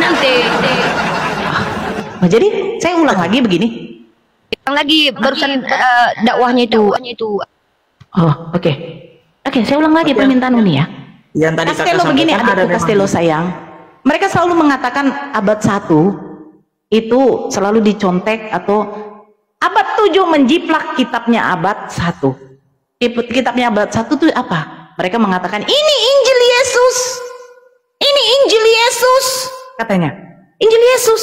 nanti. Nah, jadi saya ulang lagi begini. Yang lagi barusan dakwahnya itu. Oh, oke. Oke, saya ulang lagi permintaan Uni ya. Yang tadi Castello begini, adikku Castello sayang. Mereka selalu mengatakan abad 1 itu selalu dicontek, atau abad 7 menjiplak kitabnya abad 1. Kitabnya abad 1 itu apa? Mereka mengatakan ini Injil Yesus. Ini Injil Yesus, katanya. Injil Yesus.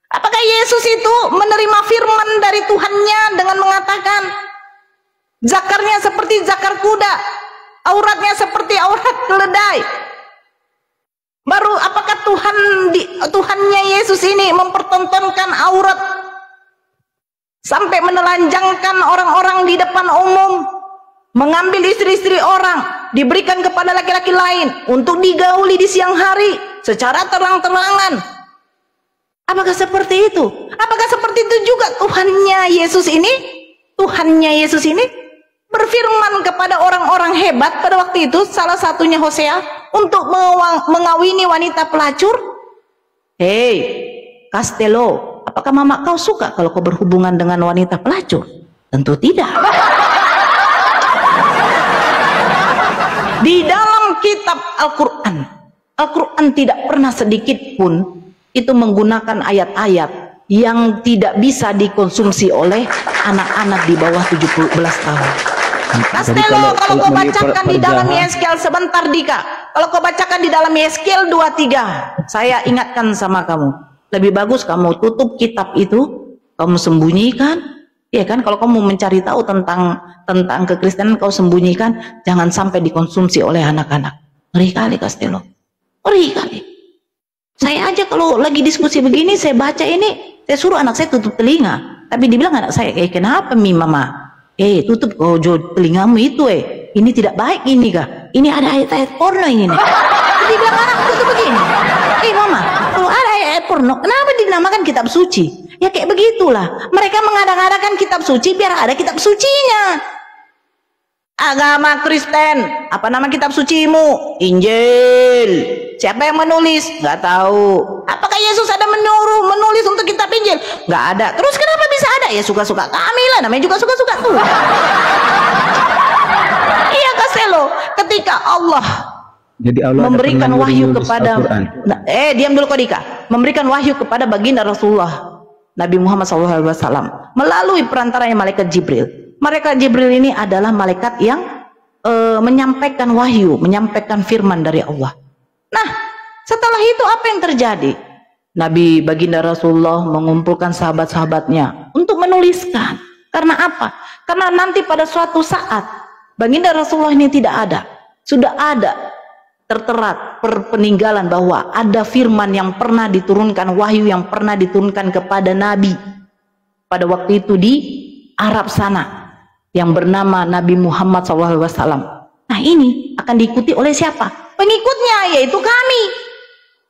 Apakah Yesus itu menerima firman dari Tuhannya dengan mengatakan zakarnya seperti zakar kuda, auratnya seperti aurat keledai? Baru apakah Tuhannya Yesus ini mempertontonkan aurat sampai menelanjangkan orang-orang di depan umum, mengambil istri-istri orang, diberikan kepada laki-laki lain untuk digauli di siang hari secara terang-terangan? Apakah seperti itu? Apakah seperti itu juga Tuhannya Yesus ini? Tuhannya Yesus ini berfirman kepada orang-orang hebat pada waktu itu, salah satunya Hosea, untuk mengawini wanita pelacur. Hei, Castello, apakah mama kau suka kalau kau berhubungan dengan wanita pelacur? Tentu tidak. Di dalam kitab Al-Quran, Al-Quran tidak pernah sedikit pun itu menggunakan ayat-ayat yang tidak bisa dikonsumsi oleh anak-anak di bawah 17 tahun. Castello, kalau kau bacakan di dalam Yeskel, sebentar Dika, kalau kau bacakan di dalam Yeskel 23, saya ingatkan sama kamu, lebih bagus kamu tutup kitab itu, kamu sembunyikan, ya kan? Kalau kamu mencari tahu tentang kekristenan, kau sembunyikan, jangan sampai dikonsumsi oleh anak-anak. Ngeri kali Castello, ngeri kali. Saya aja kalau lagi diskusi begini, saya baca ini, saya suruh anak saya tutup telinga, tapi dibilang anak saya, kenapa mama? Tutup telingamu itu, ini tidak baik ini kah? Ini ada ayat-ayat porno ini nih. Dibilang anak tutup begini. Mama, kalau ada ayat porno, kenapa dinamakan kitab suci? Ya kayak begitulah. Mereka mengada-ngadakan kitab suci biar ada kitab sucinya. Agama Kristen, apa nama kitab sucimu? Injil. Siapa yang menulis? Nggak tahu. Apakah Yesus ada menulis untuk kitab Injil? Nggak ada. Terus kenapa bisa ada? Ya suka-suka kami lah, namanya juga suka-suka tuh. Iya Castello, ketika Allah memberikan wahyu kepada diam dulu kau Dika, memberikan wahyu kepada baginda Rasulullah Nabi Muhammad SAW melalui perantaranya malaikat Jibril. Malaikat Jibril ini adalah malaikat yang menyampaikan wahyu, menyampaikan firman dari Allah. Nah, setelah itu apa yang terjadi? Nabi baginda Rasulullah mengumpulkan sahabat-sahabatnya untuk menuliskan. Karena apa? Karena nanti pada suatu saat baginda Rasulullah ini tidak ada. Sudah ada tertera peninggalan bahwa ada firman yang pernah diturunkan, wahyu yang pernah diturunkan kepada Nabi pada waktu itu di Arab sana, yang bernama Nabi Muhammad SAW. Nah, ini akan diikuti oleh siapa? Pengikutnya, yaitu kami.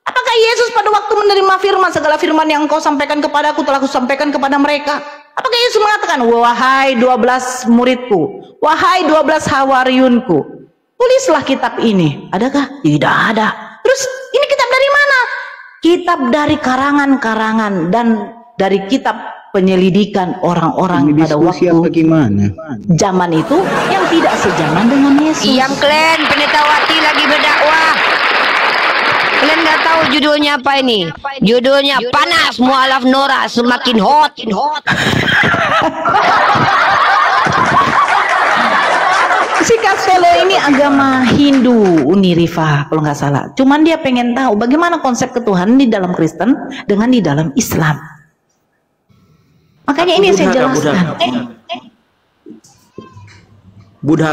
Apakah Yesus pada waktu menerima firman, segala firman yang engkau sampaikan kepadaku telah kusampaikan kepada mereka? Apakah Yesus mengatakan, wahai 12 muridku, wahai 12 hawariunku, tulislah kitab ini? Adakah? Tidak ada. Terus ini kitab dari mana? Kitab dari karangan-karangan dan dari kitab penyelidikan orang-orang pada waktu zaman itu yang tidak sejaman dengan Yesus. Yang kalian pendetawati lagi berdakwah, kalian nggak tahu judulnya apa ini? Judulnya panas mualaf Nora semakin hot. Si Castello ini agama Hindu, Uni Rifa kalau nggak salah. Cuman dia pengen tahu bagaimana konsep ketuhanan di dalam Kristen dengan di dalam Islam. Makanya ini saya jelaskan. Buddha.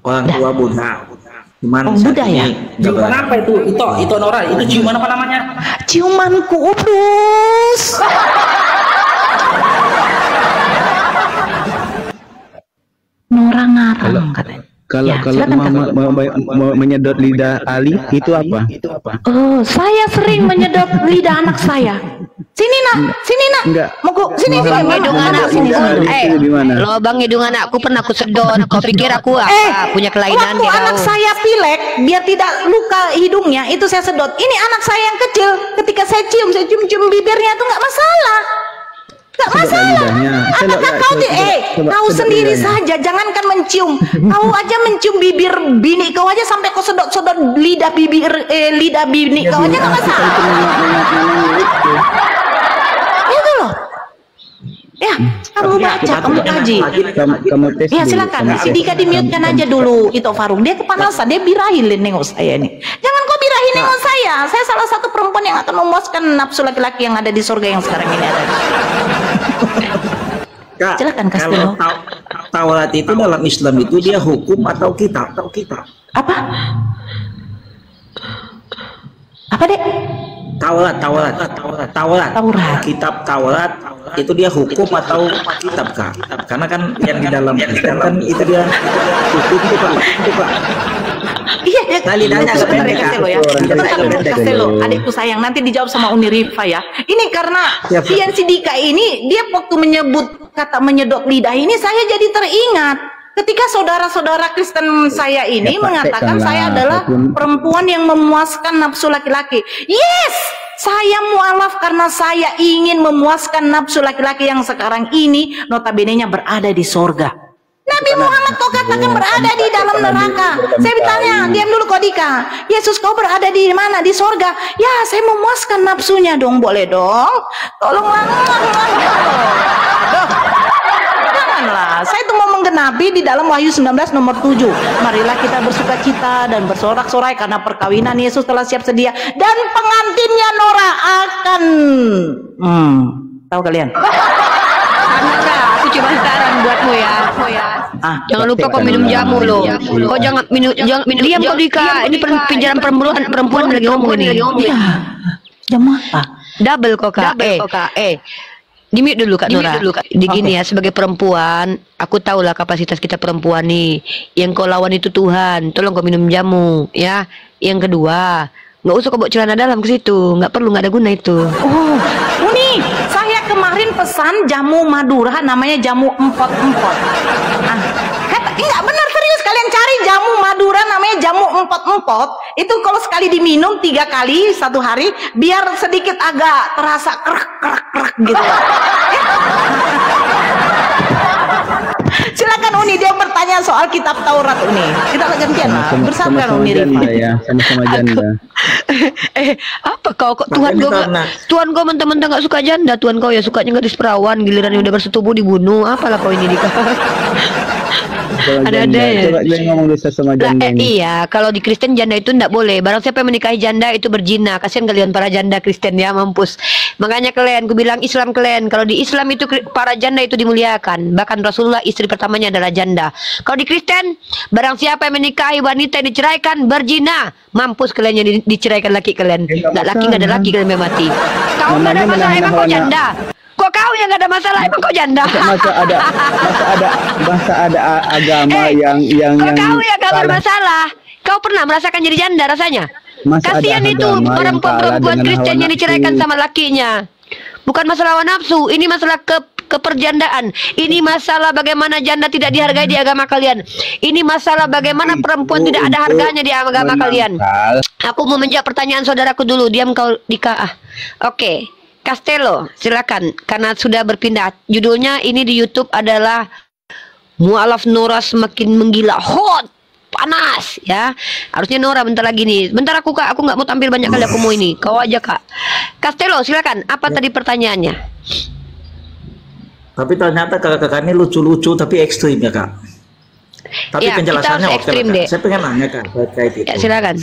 Orang tua Buddha. Buddha ya? Ciuman apa itu? Itu Nora, itu ciuman apa namanya? Ciuman kudus. Nora ngarang katanya. Kalau mau menyedot lidah Ali itu apa? Oh, saya sering menyedot lidah anak saya. Sini nak. Enggak. Mau sini Lubang hidung anak sini. lubang hidung anakku pernah aku sedot. Kau pikir aku apa? Punya kelainan waktu dia anak tahu. saya pilek, biar tidak luka hidungnya, itu saya sedot. Ini anak saya yang kecil, ketika saya cium bibirnya itu nggak masalah. Nggak masalah. Apakah kau sendiri saja, jangankan mencium. Kau aja mencium bibir bini kau aja sampai kau sedot-sedot lidah bini kau aja nggak masalah. Itu loh. Ya, kamu baca, kamu kaji. Kamu tes Ya dulu, silakan, kamu si tes. Dika dimiutkan aja dulu itu Farung. Dia kepanasan, dia birahilin nengok saya nih. Jangan kau birahin nengok saya. Saya salah satu perempuan yang akan memuaskan nafsu laki-laki yang ada di surga yang sekarang ini ada. Kak, Silakan, kalau Castelo. Taurat itu dalam Islam itu dia hukum atau kitab? Apa? Apa dek? Taurat. Kitab Taurat itu dia hukum atau kitab, Kak? Karena kan yang di dalam Islam kan itu dia hukum itu, Pak. Iya, Kali nanya sebentar ya sebentar, Castelo ya. Kak. Sebentar, Castelo, adikku sayang, nanti dijawab sama Uni Rifa ya. Ini karena Siap. si Dika ini, dia waktu menyebut kata menyedot lidah ini, saya jadi teringat. Ketika saudara-saudara Kristen saya ini Ya, Pak, mengatakan tekanlah, saya adalah apapun. perempuan yang memuaskan nafsu laki-laki. Yes, saya mualaf karena saya ingin memuaskan nafsu laki-laki yang sekarang ini notabene-nya berada di sorga. Nabi Muhammad kau katakan berada di dalam neraka. Saya bertanya, diam dulu kau Dika. Yesus kau berada di mana? Di sorga. Ya, saya memuaskan nafsunya dong, boleh dong. Tolonglah. Aduh. Janganlah, saya itu mau menggenapi di dalam Wahyu 19 nomor 7. Marilah kita bersuka cita dan bersorak-sorai karena perkawinan Yesus telah siap sedia dan pengantinnya Nora akan tahu kalian? Anaknya, aku cuma saran buatmu ya. Jangan lupa kau minum jamu loh. Kau jangan minum diam kau Dika. Ini pinjaman perempuan lagi ngomong ini. Iya. Jamu apa? Double kok Kak. Di-mute dulu Kak Nora. Di gini ya, sebagai perempuan, aku tahulah kapasitas kita perempuan nih. Yang kau lawan itu Tuhan. Tolong kau minum jamu, ya. Yang kedua, nggak usah kau bawa celana dalam ke situ. Nggak perlu, nggak ada guna itu. Oh, Uni, saya kemarin pesan jamu Madura namanya jamu empot-empot. Enggak benar serius, kalian cari jamu Madura namanya jamu empot-empot. Itu kalau sekali diminum 3 kali 1 hari, biar sedikit agak terasa kerak gitu. Silakan Uni, dia bertanya soal kitab Taurat Uni. Kita gantian lah, bersama Uni janda Rifa. ya, sama-sama janda. Apa kau kok Tuhan kau mentang-mentang nggak suka janda, Tuhan kau ya sukanya nggak perawan, giliran udah bersetubuh dibunuh. Apalah kau ini Dika. Ada ya. Coba jangan ngomong dosa sama janda ini. Iya, kalau di Kristen janda itu tidak boleh. Barang siapa yang menikahi janda itu berzina. Kasihan kalian para janda Kristen ya, mampus. Makanya kalian, ku bilang Islam kalian. Kalau di Islam itu para janda itu dimuliakan. Bahkan Rasulullah istri pertamanya adalah janda. Kalau di Kristen, barang siapa yang menikahi wanita yang diceraikan berzina. Mampus kalian yang diceraikan laki kalian. Nggak laki, nggak ada laki kalian yang mati. Kau nggak ada masalah, emang kau janda. Kok kau yang nggak ada masalah, emang kau janda. Masa ada agama yang kau yang nggak bermasalah. Kau pernah merasakan jadi janda rasanya? Masa ada Kasihan itu agama yang perempuan-perempuan kalah dengan Kristen hawa yang diceraikan nafsu. sama lakinya. Bukan masalah hawa nafsu, ini masalah keperjandaan. Ini masalah bagaimana janda tidak dihargai di agama kalian. Ini masalah bagaimana perempuan tidak ada harganya di agama kalian. Aku mau menjawab pertanyaan saudaraku dulu. Diam kau Dika. Oke. Castelo, silakan. Karena sudah berpindah. Judulnya ini di YouTube adalah Mualaf Nora semakin menggila, hot, panas, ya. Harusnya Nora bentar lagi nih. Bentar aku Kak, aku nggak mau tampil banyak kali, aku mau ini. Kau aja Kak. Castelo, silakan. Apa tadi pertanyaannya? Tapi ternyata kakak-kakak ini lucu-lucu tapi ekstrim ya, Kak. Tapi Ya, penjelasannya kita harus oke ekstrim, lah, Kak. Dek. Saya pengen nanya Kak terkait itu. Ya, silakan.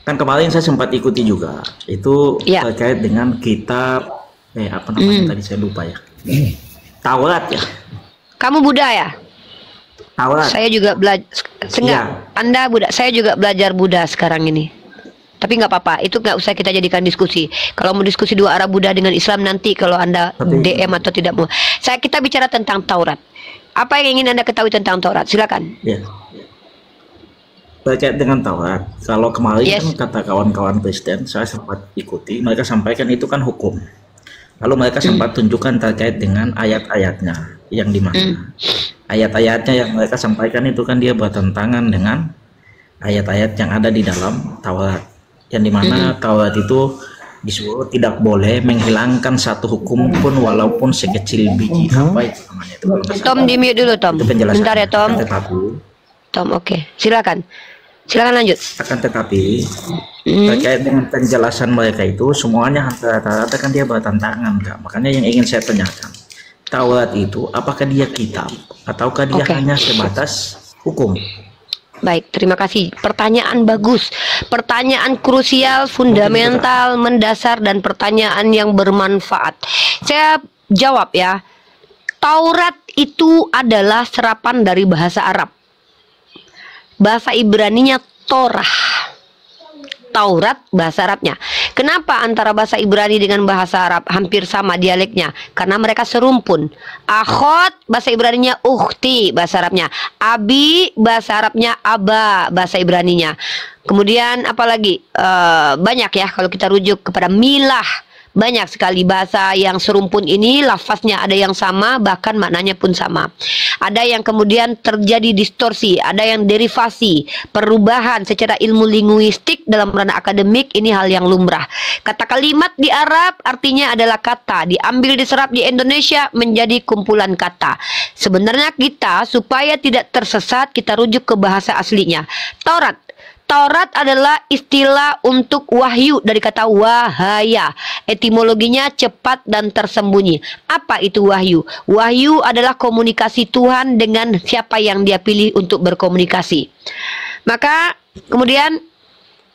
Kan kemarin saya sempat ikuti juga. Itu Ya. terkait dengan kitab apa namanya tadi saya lupa ya. Taurat ya. Kamu Buddha ya? Taurat. Saya juga belajar. Iya. Anda Buddha. Saya juga belajar Buddha sekarang ini. Tapi nggak apa-apa, itu nggak usah kita jadikan diskusi. Kalau mau diskusi dua arah Buddha dengan Islam nanti kalau Anda DM atau tidak mau. Kita bicara tentang Taurat. Apa yang ingin Anda ketahui tentang Taurat? Silakan. Ya. terkait dengan Taurat. Kalau kemarin kan kata kawan-kawan Kristen, saya sempat ikuti, mereka sampaikan itu kan hukum. Lalu mereka sempat tunjukkan terkait dengan ayat-ayatnya, yang dimana ayat-ayatnya yang mereka sampaikan itu kan dia bertentangan dengan ayat-ayat yang ada di dalam Taurat, yang dimana Taurat itu disuruh tidak boleh menghilangkan satu hukum pun walaupun sekecil biji. Apa itu namanya itu? Tom di mute dulu Tom. Bentar ya Tom. Tom, oke. Silakan lanjut. Akan tetapi terkait dengan penjelasan mereka itu semuanya rata-rata kan dia bertentangan, Kak. Makanya yang ingin saya tanyakan, Taurat itu apakah dia kitab ataukah dia hanya sebatas hukum? Baik, terima kasih. Pertanyaan bagus, pertanyaan krusial, fundamental, mendasar, dan pertanyaan yang bermanfaat. Saya jawab ya. Taurat itu adalah serapan dari bahasa Arab. Bahasa Ibraninya Torah. Taurat bahasa Arabnya. Kenapa antara bahasa Ibrani dengan bahasa Arab hampir sama dialeknya? Karena mereka serumpun. Akhot bahasa Ibraninya ukhti bahasa Arabnya. Abi bahasa Arabnya aba bahasa Ibraninya. Kemudian apalagi banyak ya kalau kita rujuk kepada milah. Banyak sekali bahasa yang serumpun ini, lafaznya ada yang sama, bahkan maknanya pun sama. Ada yang kemudian terjadi distorsi, ada yang derivasi, perubahan secara ilmu linguistik dalam ranah akademik, ini hal yang lumrah. Kata kalimat di Arab artinya adalah kata, diambil diserap di Indonesia menjadi kumpulan kata. Sebenarnya kita supaya tidak tersesat, kita rujuk ke bahasa aslinya. Taurat adalah istilah untuk wahyu dari kata wahaya. Etimologinya cepat dan tersembunyi. Apa itu wahyu? Wahyu adalah komunikasi Tuhan dengan siapa yang dia pilih untuk berkomunikasi. Maka kemudian,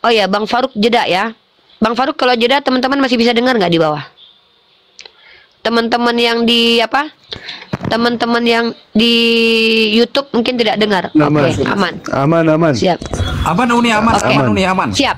oh ya Bang Faruk jeda ya. Bang Faruk kalau jeda teman-teman masih bisa dengar nggak di bawah? Teman-teman yang di apa? Teman-teman yang di YouTube mungkin tidak dengar. Oke, aman. Aman. Siap. Aman Uni, aman. Okay. Aman Uni, aman. Siap.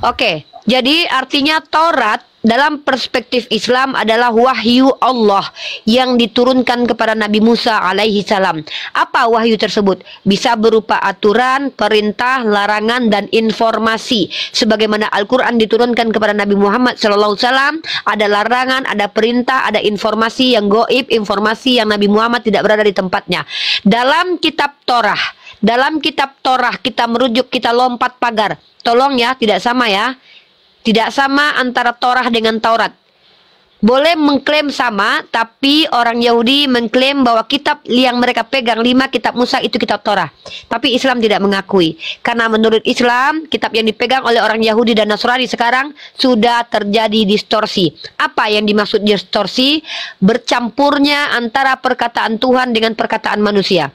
Oke. Jadi artinya Taurat dalam perspektif Islam adalah wahyu Allah yang diturunkan kepada Nabi Musa alaihi salam. Apa wahyu tersebut? Bisa berupa aturan, perintah, larangan, dan informasi. Sebagaimana Al-Quran diturunkan kepada Nabi Muhammad SAW, ada larangan, ada perintah, ada informasi yang goib, informasi yang Nabi Muhammad tidak berada di tempatnya. Dalam kitab Torah kita merujuk, kita lompat pagar. Tolong ya, tidak sama ya. Tidak sama antara Torah dengan Taurat. Boleh mengklaim sama, tapi orang Yahudi mengklaim bahwa kitab yang mereka pegang 5 kitab Musa itu kitab Torah. Tapi Islam tidak mengakui. Karena menurut Islam, kitab yang dipegang oleh orang Yahudi dan Nasrani sekarang sudah terjadi distorsi. Apa yang dimaksud distorsi? Bercampurnya antara perkataan Tuhan dengan perkataan manusia.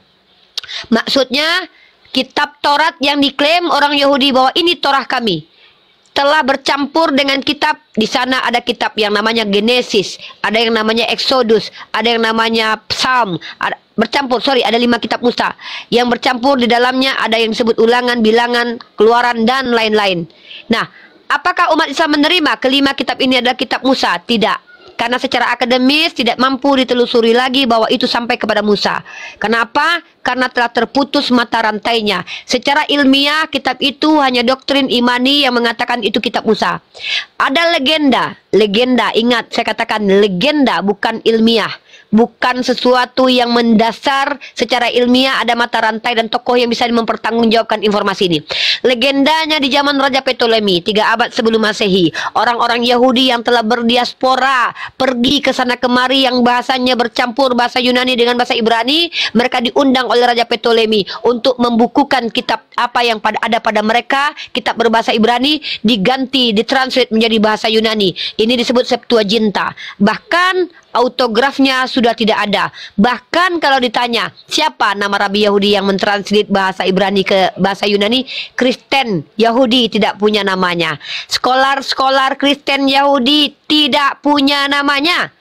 Maksudnya, kitab Taurat yang diklaim orang Yahudi bahwa ini Torah kami telah bercampur dengan kitab. Di sana ada kitab yang namanya Genesis, ada yang namanya Exodus, ada yang namanya Psalm, ada 5 kitab Musa yang bercampur. Di dalamnya ada yang disebut Ulangan, Bilangan, Keluaran, dan lain-lain. Nah, apakah umat Islam menerima kelima kitab ini adalah kitab Musa? Tidak. Karena secara akademis tidak mampu ditelusuri lagi bahwa itu sampai kepada Musa. Kenapa? Karena telah terputus mata rantainya. Secara ilmiah, kitab itu hanya doktrin imani yang mengatakan itu kitab Musa. Ada legenda, ingat saya katakan legenda, bukan ilmiah. Bukan sesuatu yang mendasar secara ilmiah, ada mata rantai dan tokoh yang bisa mempertanggungjawabkan informasi ini. Legendanya di zaman Raja Ptolemy 3 abad sebelum Masehi, orang-orang Yahudi yang telah berdiaspora pergi ke sana kemari yang bahasanya bercampur bahasa Yunani dengan bahasa Ibrani, mereka diundang oleh Raja Ptolemy untuk membukukan kitab apa yang ada pada mereka, kitab berbahasa Ibrani diganti, ditranslate menjadi bahasa Yunani. Ini disebut Septuaginta. Bahkan autografnya sudah tidak ada. Bahkan kalau ditanya siapa nama Rabi Yahudi yang mentranslate bahasa Ibrani ke bahasa Yunani, Kristen Yahudi tidak punya namanya. Skolar-skolar Kristen Yahudi tidak punya namanya.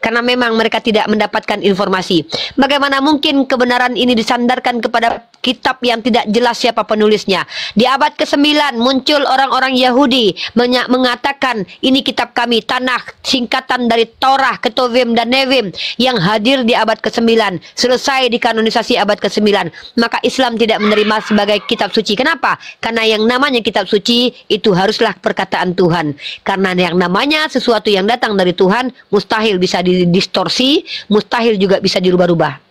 karena memang mereka tidak mendapatkan informasi. Bagaimana mungkin kebenaran ini disandarkan kepada kitab yang tidak jelas siapa penulisnya? Di abad ke-9 muncul orang-orang Yahudi mengatakan ini kitab kami, Tanakh, singkatan dari Torah, Ketuvim dan Nevim, yang hadir di abad ke-9, selesai dikanonisasi abad ke-9. Maka Islam tidak menerima sebagai kitab suci. Kenapa? Karena yang namanya kitab suci itu haruslah perkataan Tuhan. Karena yang namanya sesuatu yang datang dari Tuhan mustahil bisa didistorsi, mustahil juga bisa dirubah-rubah.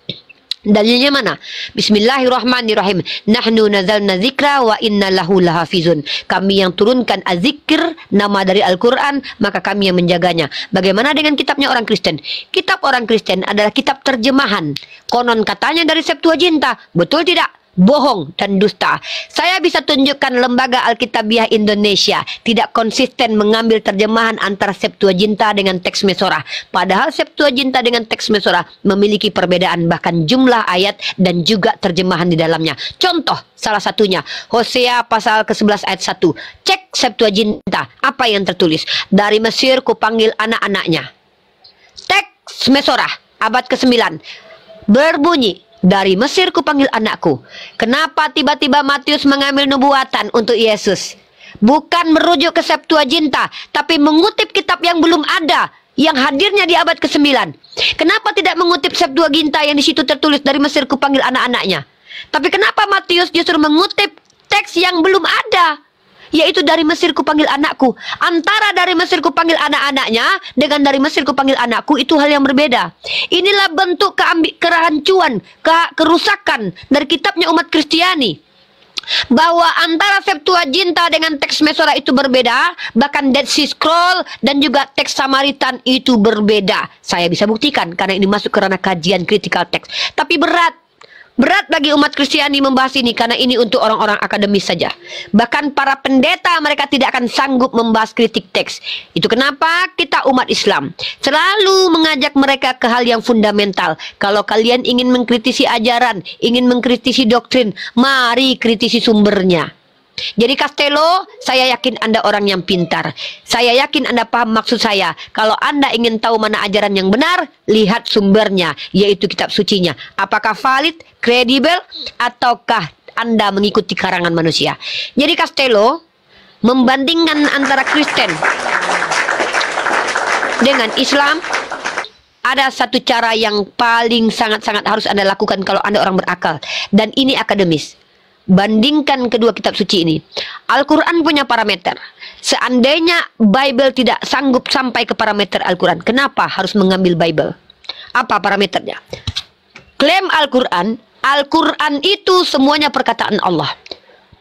Dalilnya mana? Bismillahirrahmanirrahim. Nahnu nazalna dzikra wa inna lahu lahafizun. Kami yang turunkan az-zikr, nama dari Al-Quran, maka kami yang menjaganya. Bagaimana dengan kitabnya orang Kristen? Kitab orang Kristen adalah kitab terjemahan. Konon katanya dari Septuaginta. Betul tidak? Bohong dan dusta. Saya bisa tunjukkan lembaga Alkitabiah Indonesia tidak konsisten mengambil terjemahan antara Septuaginta dengan teks Mesorah. Padahal Septuaginta dengan teks Mesorah memiliki perbedaan bahkan jumlah ayat dan juga terjemahan di dalamnya. Contoh salah satunya Hosea pasal ke-11 ayat 1. Cek Septuaginta, apa yang tertulis? Dari Mesir kupanggil anak-anaknya. Teks Mesorah abad ke-9 berbunyi, dari Mesir kupanggil anakku. Kenapa tiba-tiba Matius mengambil nubuatan untuk Yesus? Bukan merujuk ke Septuaginta, tapi mengutip kitab yang belum ada, yang hadirnya di abad ke-9. Kenapa tidak mengutip Septuaginta yang di situ tertulis dari Mesir kupanggil anak-anaknya? Tapi kenapa Matius justru mengutip teks yang belum ada, yaitu dari Mesir kupanggil anakku? Antara dari Mesir kupanggil anak-anaknya dengan dari Mesir kupanggil anakku itu hal yang berbeda. Inilah bentuk kerancuan, kerusakan dari kitabnya umat Kristiani. Bahwa antara Septuaginta dengan teks Mesorah itu berbeda, bahkan Dead Sea Scroll dan juga teks Samaritan itu berbeda. Saya bisa buktikan karena ini masuk ke ranah kajian critical text. Tapi berat bagi umat Kristiani membahas ini karena ini untuk orang-orang akademis saja. Bahkan para pendeta mereka tidak akan sanggup membahas kritik teks. Itu kenapa kita umat Islam selalu mengajak mereka ke hal yang fundamental. Kalau kalian ingin mengkritisi ajaran, ingin mengkritisi doktrin, mari kritisi sumbernya. Jadi Castello, saya yakin Anda orang yang pintar. Saya yakin Anda paham maksud saya. Kalau Anda ingin tahu mana ajaran yang benar, lihat sumbernya, yaitu kitab sucinya. Apakah valid, kredibel, ataukah Anda mengikuti karangan manusia? Jadi Castello membandingkan antara Kristen dengan Islam. Ada satu cara yang paling sangat-sangat harus Anda lakukan kalau Anda orang berakal. Dan ini akademis. Bandingkan kedua kitab suci ini. Al-Quran punya parameter. Seandainya Bible tidak sanggup sampai ke parameter Al-Quran, kenapa harus mengambil Bible? Apa parameternya? Klaim Al-Quran, Al-Quran itu semuanya perkataan Allah.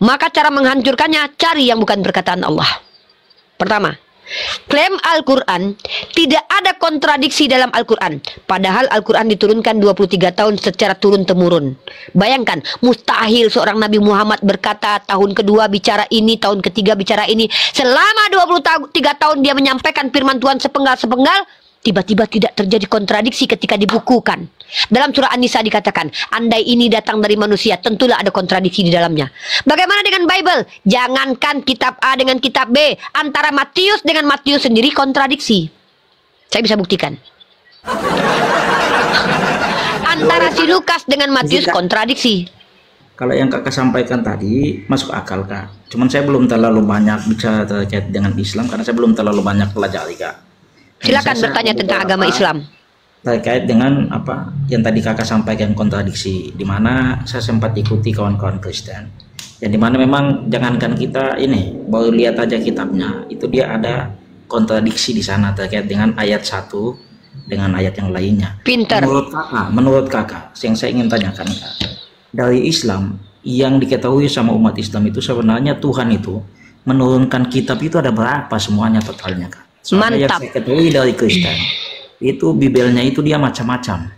Maka cara menghancurkannya, cari yang bukan perkataan Allah. Pertama, klaim Al-Quran, tidak ada kontradiksi dalam Al-Quran. Padahal Al-Quran diturunkan 23 tahun secara turun-temurun. Bayangkan, mustahil seorang Nabi Muhammad berkata tahun kedua bicara ini, tahun ketiga bicara ini. Selama 23 tahun dia menyampaikan firman Tuhan sepenggal-sepenggal, tiba-tiba tidak terjadi kontradiksi ketika dibukukan. Dalam surah An-Nisa dikatakan, andai ini datang dari manusia, tentulah ada kontradiksi di dalamnya. Bagaimana dengan Bible? Jangankan kitab A dengan kitab B, antara Matius dengan Matius sendiri kontradiksi. Saya bisa buktikan. Antara si Lukas dengan Matius kontradiksi. Kalau yang kakak sampaikan tadi masuk akal kak. Cuman saya belum terlalu banyak bicara terkait dengan Islam karena saya belum terlalu banyak pelajari kak. Silakan bertanya tentang agama Islam. Terkait dengan apa yang tadi kakak sampaikan kontradiksi, di mana saya sempat ikuti kawan-kawan Kristen. Yang dimana memang jangankan kita ini baru lihat aja kitabnya, itu dia ada kontradiksi di sana terkait dengan ayat satu dengan ayat yang lainnya. Pinter. Menurut kakak, yang saya ingin tanyakan kak, dari Islam yang diketahui sama umat Islam itu sebenarnya Tuhan itu menurunkan kitab itu ada berapa semuanya totalnya kak? Soalnya yang saya ketahui dari Kristen itu Bibelnya itu dia macam-macam.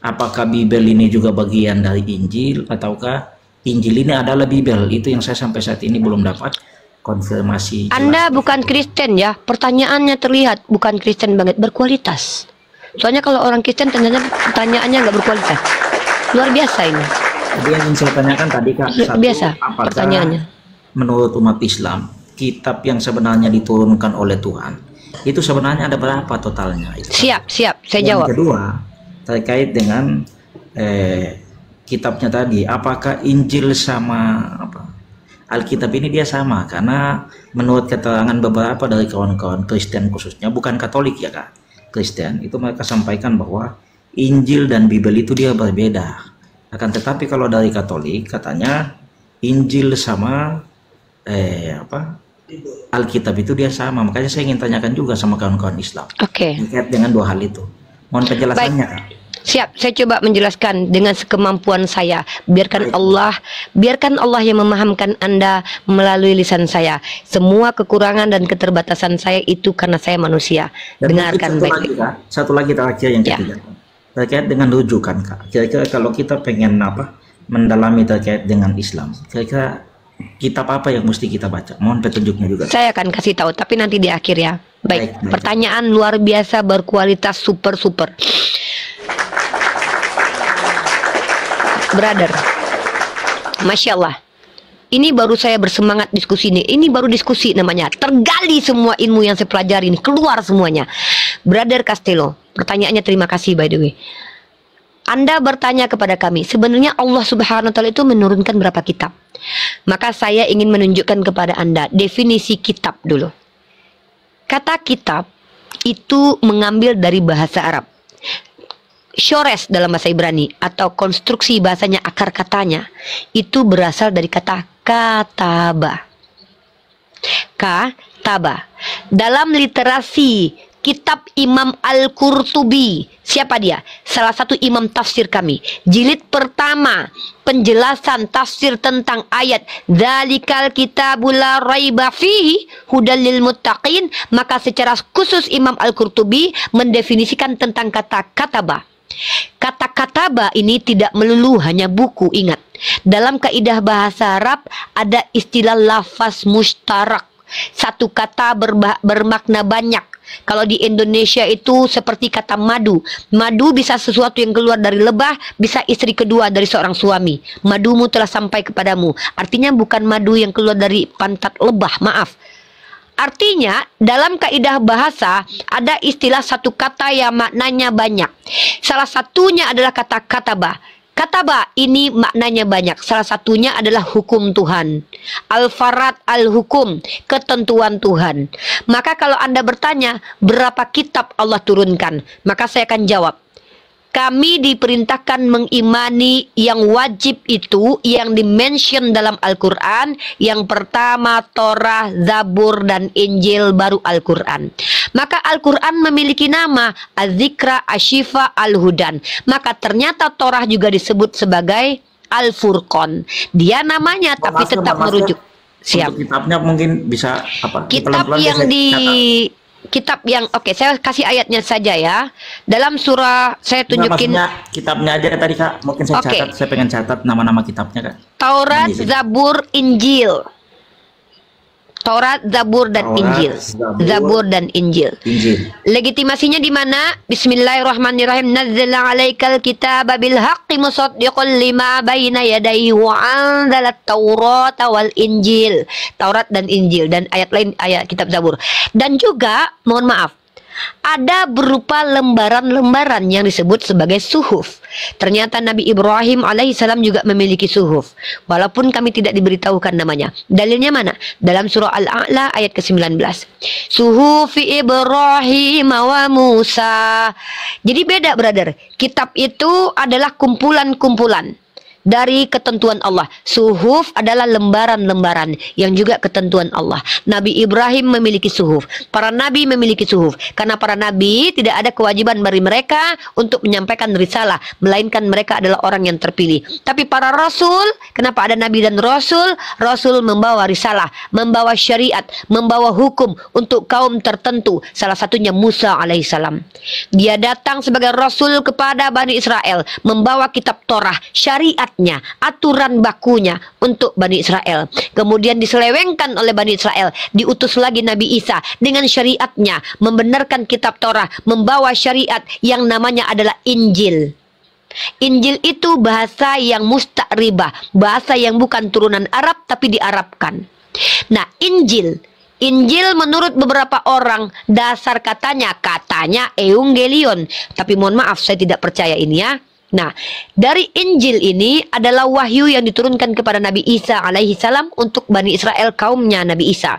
Apakah Bibel ini juga bagian dari Injil ataukah Injil ini adalah Bibel? Itu yang saya sampai saat ini belum dapat konfirmasi. Anda bukan Kristen ya? Pertanyaannya terlihat bukan Kristen banget, berkualitas. Soalnya kalau orang Kristen ternyata pertanyaannya nggak berkualitas. Luar biasa ini. Jadi yang ingin saya tanyakan tadi kak, satu, biasa pertanyaannya menurut umat Islam kitab yang sebenarnya diturunkan oleh Tuhan Itu sebenarnya ada berapa totalnya? Itu. Siap, saya yang jawab. Kedua, terkait dengan kitabnya tadi, apakah Injil sama Alkitab ini dia sama? Karena menurut keterangan beberapa dari kawan-kawan Kristen khususnya, bukan Katolik ya Kak, Kristen, itu mereka sampaikan bahwa Injil dan Bible itu dia berbeda. Akan tetapi kalau dari Katolik katanya Injil sama Alkitab itu dia sama. Makanya saya ingin tanyakan juga sama kawan-kawan Islam. Oke. Terkait dengan dua hal itu. Mohon penjelasannya Kak. Siap, saya coba menjelaskan dengan sekemampuan saya. Biarkan Allah yang memahamkan Anda melalui lisan saya. Semua kekurangan dan keterbatasan saya itu karena saya manusia. Dan dengarkan baik-baik. Satu lagi terakhir yang ketiga. Terkait dengan rujukan Kak. Kira-kira kalau kita pengen mendalami terkait dengan Islam, kira-kira kitab apa yang mesti kita baca? Mohon petunjuknya juga. Saya akan kasih tahu, tapi nanti di akhir ya. Baik. Pertanyaan luar biasa berkualitas super. Brother, Masya Allah, ini baru saya bersemangat diskusi ini. Ini baru diskusi namanya. Tergali semua ilmu yang saya pelajari ini, keluar semuanya. Brother Castello, pertanyaannya terima kasih by the way. Anda bertanya kepada kami, sebenarnya Allah Subhanahu wa Ta'ala itu menurunkan berapa kitab? Maka saya ingin menunjukkan kepada Anda definisi kitab dulu. Kata kitab itu mengambil dari bahasa Arab. Syores dalam bahasa Ibrani atau konstruksi bahasanya, akar katanya itu berasal dari kata kataba. Kataba. Dalam literasi kitab Imam Al-Qurtubi, siapa dia? Salah satu imam tafsir kami. Jilid pertama, penjelasan tafsir tentang ayat Dzalikal kitabul la raiba fihi hudal lil muttaqin, maka secara khusus Imam Al-Qurtubi mendefinisikan tentang kata kataba. Kata kataba ini tidak melulu hanya buku, ingat. Dalam kaidah bahasa Arab ada istilah lafaz mustarak. Satu kata bermakna banyak. Kalau di Indonesia itu seperti kata madu. Madu bisa sesuatu yang keluar dari lebah, bisa istri kedua dari seorang suami. Madumu telah sampai kepadamu. Artinya bukan madu yang keluar dari pantat lebah, maaf. Artinya dalam kaidah bahasa ada istilah satu kata yang maknanya banyak. Salah satunya adalah kata kataba. Kataba ini maknanya banyak. Salah satunya adalah hukum Tuhan. Al-farad al-hukum, ketentuan Tuhan. Maka kalau Anda bertanya berapa kitab Allah turunkan, maka saya akan jawab. Kami diperintahkan mengimani yang wajib itu yang dimention dalam Al-Quran. Yang pertama Torah, Zabur, dan Injil, baru Al-Quran. Maka Al-Quran memiliki nama Az-Zikra, Ashifa, Al-Hudan. Maka ternyata Torah juga disebut sebagai Al-Furqan. Dia namanya tapi tetap merujuk. Siap. Untuk kitabnya mungkin bisa kitab yang kitab yang saya kasih ayatnya saja ya. Dalam surah saya tunjukin. Kitabnya aja tadi Kak. Mungkin saya catat, saya pengen catat nama-nama kitabnya Kak. Taurat, Zabur, Injil. Taurat, Zabur, dan Injil. Zabur dan Injil. Legitimasinya di mana? Bismillahirrahmanirrahim. Nazzala 'alaikal kitaba bil haqqi musaddiqan lima baina yadayhi wa anzalat Taurata wal Injil. Taurat dan Injil, dan ayat lain ayat kitab Zabur. Dan juga mohon maaf, ada berupa lembaran-lembaran yang disebut sebagai suhuf. Ternyata Nabi Ibrahim alaihissalam juga memiliki suhuf, walaupun kami tidak diberitahukan namanya. Dalilnya mana? Dalam surah Al-A'la ayat ke-19. Suhufi Ibrahim wa Musa. Jadi beda, brother. Kitab itu adalah kumpulan-kumpulan dari ketentuan Allah. Suhuf adalah lembaran-lembaran yang juga ketentuan Allah. Nabi Ibrahim memiliki suhuf, para nabi memiliki suhuf, karena para nabi tidak ada kewajiban bagi mereka untuk menyampaikan risalah, melainkan mereka adalah orang yang terpilih. Tapi para rasul, kenapa ada nabi dan rasul? Rasul membawa risalah, membawa syariat, membawa hukum untuk kaum tertentu. Salah satunya Musa alaihissalam. Dia datang sebagai rasul kepada Bani Israel, membawa kitab Torah, syariat, aturan bakunya untuk Bani Israel. Kemudian diselewengkan oleh Bani Israel, diutus lagi Nabi Isa dengan syariatnya, membenarkan kitab Torah, membawa syariat yang namanya adalah Injil. Injil itu bahasa yang musta'ribah, bahasa yang bukan turunan Arab tapi diarabkan. Nah, Injil Injil menurut beberapa orang dasar katanya Evangelion. Tapi mohon maaf saya tidak percaya ini ya. Nah, dari Injil ini adalah wahyu yang diturunkan kepada Nabi Isa alaihi salam untuk Bani Israel, kaumnya Nabi Isa.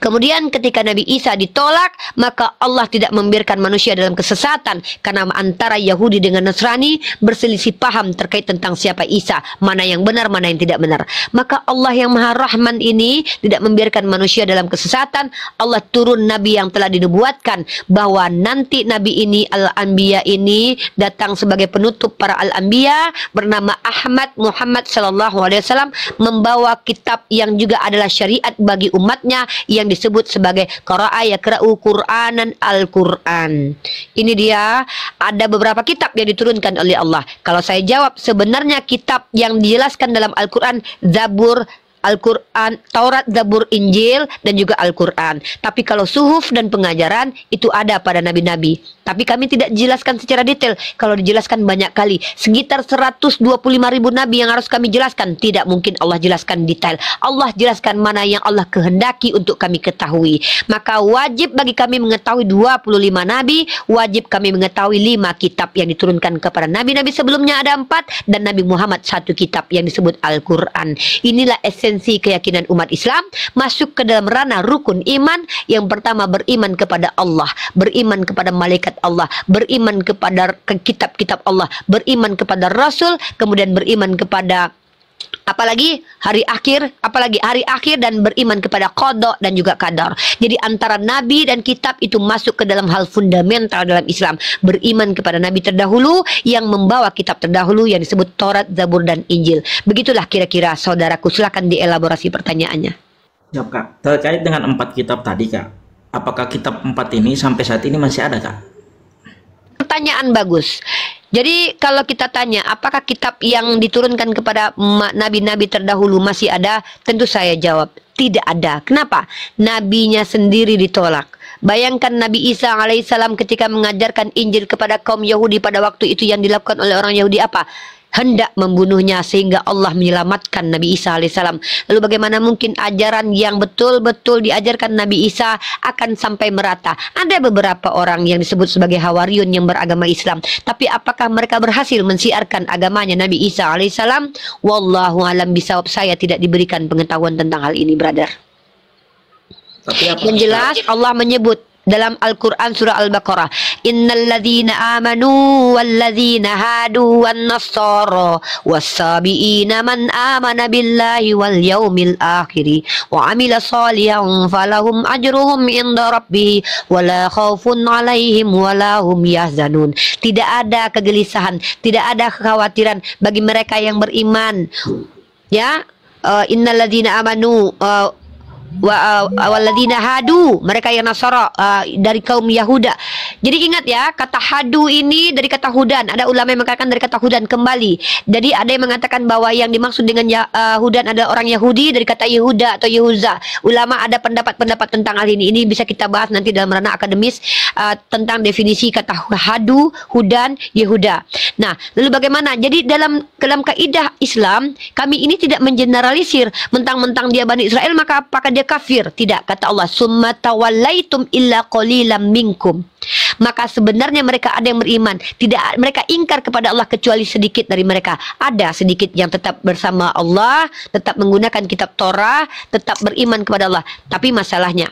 Kemudian ketika Nabi Isa ditolak, maka Allah tidak membiarkan manusia dalam kesesatan, karena antara Yahudi dengan Nasrani berselisih paham terkait tentang siapa Isa, mana yang benar, mana yang tidak benar. Maka Allah yang Maha Rahman ini tidak membiarkan manusia dalam kesesatan. Allah turun Nabi yang telah dinubuatkan bahwa nanti Nabi ini, Al-Anbiya ini datang sebagai penutup para Al-Anbiya, bernama Ahmad Muhammad sallallahu alaihi wasallam, membawa kitab yang juga adalah syariat bagi umatnya, yang disebut sebagai qara'a yaqra'u Qur'anan Al-Quran. Ini dia, ada beberapa kitab yang diturunkan oleh Allah. Kalau saya jawab, sebenarnya kitab yang dijelaskan dalam Al-Quran, Zabur, Al-Quran, Taurat, Zabur, Injil, dan juga Al-Quran. Tapi kalau suhuf dan pengajaran itu ada pada nabi-nabi. Tapi kami tidak jelaskan secara detail. Kalau dijelaskan banyak kali, sekitar 125.000 nabi yang harus kami jelaskan. Tidak mungkin Allah jelaskan detail. Allah jelaskan mana yang Allah kehendaki untuk kami ketahui. Maka wajib bagi kami mengetahui 25 nabi, wajib kami mengetahui 5 kitab yang diturunkan kepada nabi-nabi sebelumnya, ada 4, dan Nabi Muhammad 1 kitab yang disebut Al-Quran. Inilah esensi keyakinan umat Islam, masuk ke dalam ranah rukun iman. Yang pertama, beriman kepada Allah, beriman kepada malaikat Allah, beriman kepada kitab-kitab Allah, beriman kepada Rasul, kemudian beriman kepada apalagi hari akhir, dan beriman kepada qada dan juga qadar. Jadi antara nabi dan kitab itu masuk ke dalam hal fundamental dalam Islam. Beriman kepada nabi terdahulu yang membawa kitab terdahulu yang disebut Taurat, Zabur, dan Injil. Begitulah kira-kira saudaraku, silakan dielaborasi pertanyaannya. Ya Kak, terkait dengan 4 kitab tadi Kak, apakah kitab 4 ini sampai saat ini masih ada Kak? Pertanyaan bagus. Jadi kalau kita tanya apakah kitab yang diturunkan kepada nabi-nabi terdahulu masih ada, tentu saya jawab tidak ada. Kenapa? Nabinya sendiri ditolak. Bayangkan Nabi Isa alaihissalam ketika mengajarkan Injil kepada kaum Yahudi pada waktu itu, yang dilakukan oleh orang Yahudi apa? Hendak membunuhnya, sehingga Allah menyelamatkan Nabi Isa alaihissalam. Lalu bagaimana mungkin ajaran yang betul-betul diajarkan Nabi Isa akan sampai merata? Ada beberapa orang yang disebut sebagai Hawariyun yang beragama Islam, tapi apakah mereka berhasil mensiarkan agamanya Nabi Isa alaihissalam? Wallahu alam bisawab, saya tidak diberikan pengetahuan tentang hal ini, brother. Yang jelas Allah menyebut dalam Al-Quran surah Al-Baqarah, innal ladzina amanu wal ladzina hadu wan nasara was-sabiina man amana billahi wal yaumil akhir wa amila shalihan falahum ajruhum inda rabbih wala khaufun alaihim wala hum yahzanun. Tidak ada kegelisahan, tidak ada kekhawatiran bagi mereka yang beriman. Ya, innal ladzina amanu waladina hadu, mereka yang Nasara dari kaum Yahuda. Jadi ingat ya, kata hadu ini dari kata hudan. Ada ulama yang mengatakan dari kata hudan kembali. Jadi ada yang mengatakan bahwa yang dimaksud dengan hudan adalah orang Yahudi dari kata Yehuda atau Yehuza. Ulama ada pendapat-pendapat tentang hal ini. Ini bisa kita bahas nanti dalam ranah akademis tentang definisi kata hadu, hudan, Yehuda. Nah, lalu bagaimana? Jadi dalam kaidah Islam, kami ini tidak mengeneralisir mentang-mentang dia Bani Israel maka apakah dia kafir. Tidak, kata Allah, summa tawallaitum illa qalilam minkum. Maka sebenarnya mereka ada yang beriman, tidak, mereka ingkar kepada Allah kecuali sedikit dari mereka. Ada sedikit yang tetap bersama Allah, tetap menggunakan kitab Torah, tetap beriman kepada Allah. Tapi masalahnya,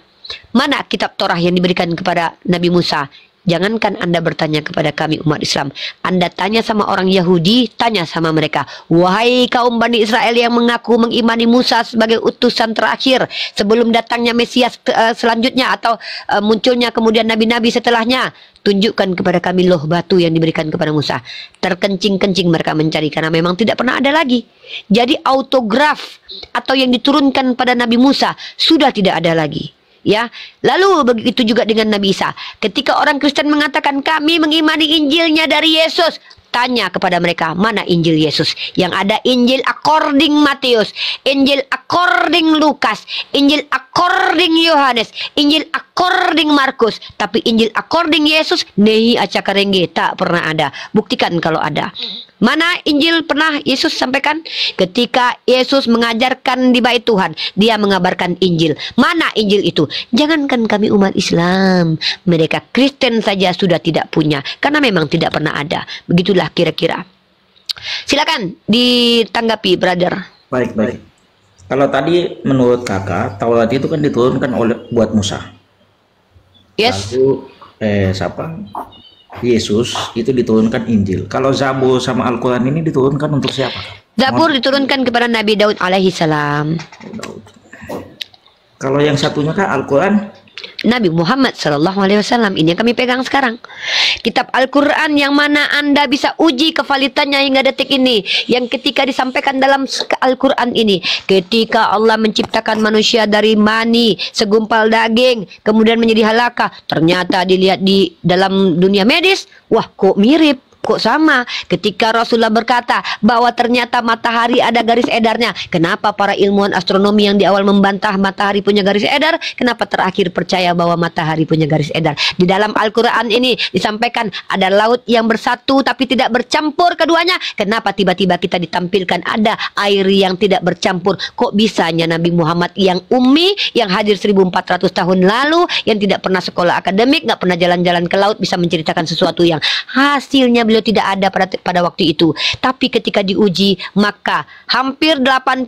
mana kitab Torah yang diberikan kepada Nabi Musa? Jangankan Anda bertanya kepada kami umat Islam, Anda tanya sama orang Yahudi, tanya sama mereka. Wahai kaum Bani Israel yang mengaku mengimani Musa sebagai utusan terakhir sebelum datangnya Mesias selanjutnya atau munculnya kemudian nabi-nabi setelahnya, tunjukkan kepada kami loh batu yang diberikan kepada Musa. Terkencing-kencing mereka mencari karena memang tidak pernah ada lagi. Jadi autograf atau yang diturunkan pada Nabi Musa sudah tidak ada lagi. Ya, lalu begitu juga dengan Nabi Isa. Ketika orang Kristen mengatakan kami mengimani Injilnya dari Yesus, tanya kepada mereka, mana Injil Yesus? Yang ada Injil according Matius, Injil according Lukas, Injil according Yohanes, Injil according Markus. Tapi Injil according Yesus, nehi acakarengge, tak pernah ada. Buktikan kalau ada. Mana Injil pernah Yesus sampaikan? Ketika Yesus mengajarkan di bait Tuhan, dia mengabarkan Injil. Mana Injil itu? Jangankan kami umat Islam, mereka Kristen saja sudah tidak punya, karena memang tidak pernah ada. Begitulah kira-kira. Silakan ditanggapi, brother. Baik. Kalau tadi menurut kakak, Taurat itu kan diturunkan buat Musa. Yes. Lalu siapa? Yesus itu diturunkan Injil. Kalau Zabur sama Al-Quran ini diturunkan untuk siapa? Zabur diturunkan kepada Nabi Daud alaihi salam. Kalau yang satunya kan Al-Quran? Nabi Muhammad sallallahu alaihi wasallam. Ini yang kami pegang sekarang. Kitab Al-Quran yang mana Anda bisa uji kevalitannya hingga detik ini. Yang ketika disampaikan dalam Al-Quran ini, ketika Allah menciptakan manusia dari mani, segumpal daging, kemudian menjadi halakah, ternyata dilihat di dalam dunia medis, wah kok mirip, kok sama. Ketika Rasulullah berkata bahwa ternyata matahari ada garis edarnya, kenapa para ilmuwan astronomi yang di awal membantah matahari punya garis edar, kenapa terakhir percaya bahwa matahari punya garis edar? Di dalam Al-Quran ini disampaikan ada laut yang bersatu tapi tidak bercampur keduanya. Kenapa tiba-tiba kita ditampilkan ada air yang tidak bercampur? Kok bisanya Nabi Muhammad yang ummi, yang hadir 1400 tahun lalu, yang tidak pernah sekolah akademik, nggak pernah jalan-jalan ke laut, bisa menceritakan sesuatu yang hasilnya beliau tidak ada pada waktu itu. Tapi ketika diuji, maka hampir 80%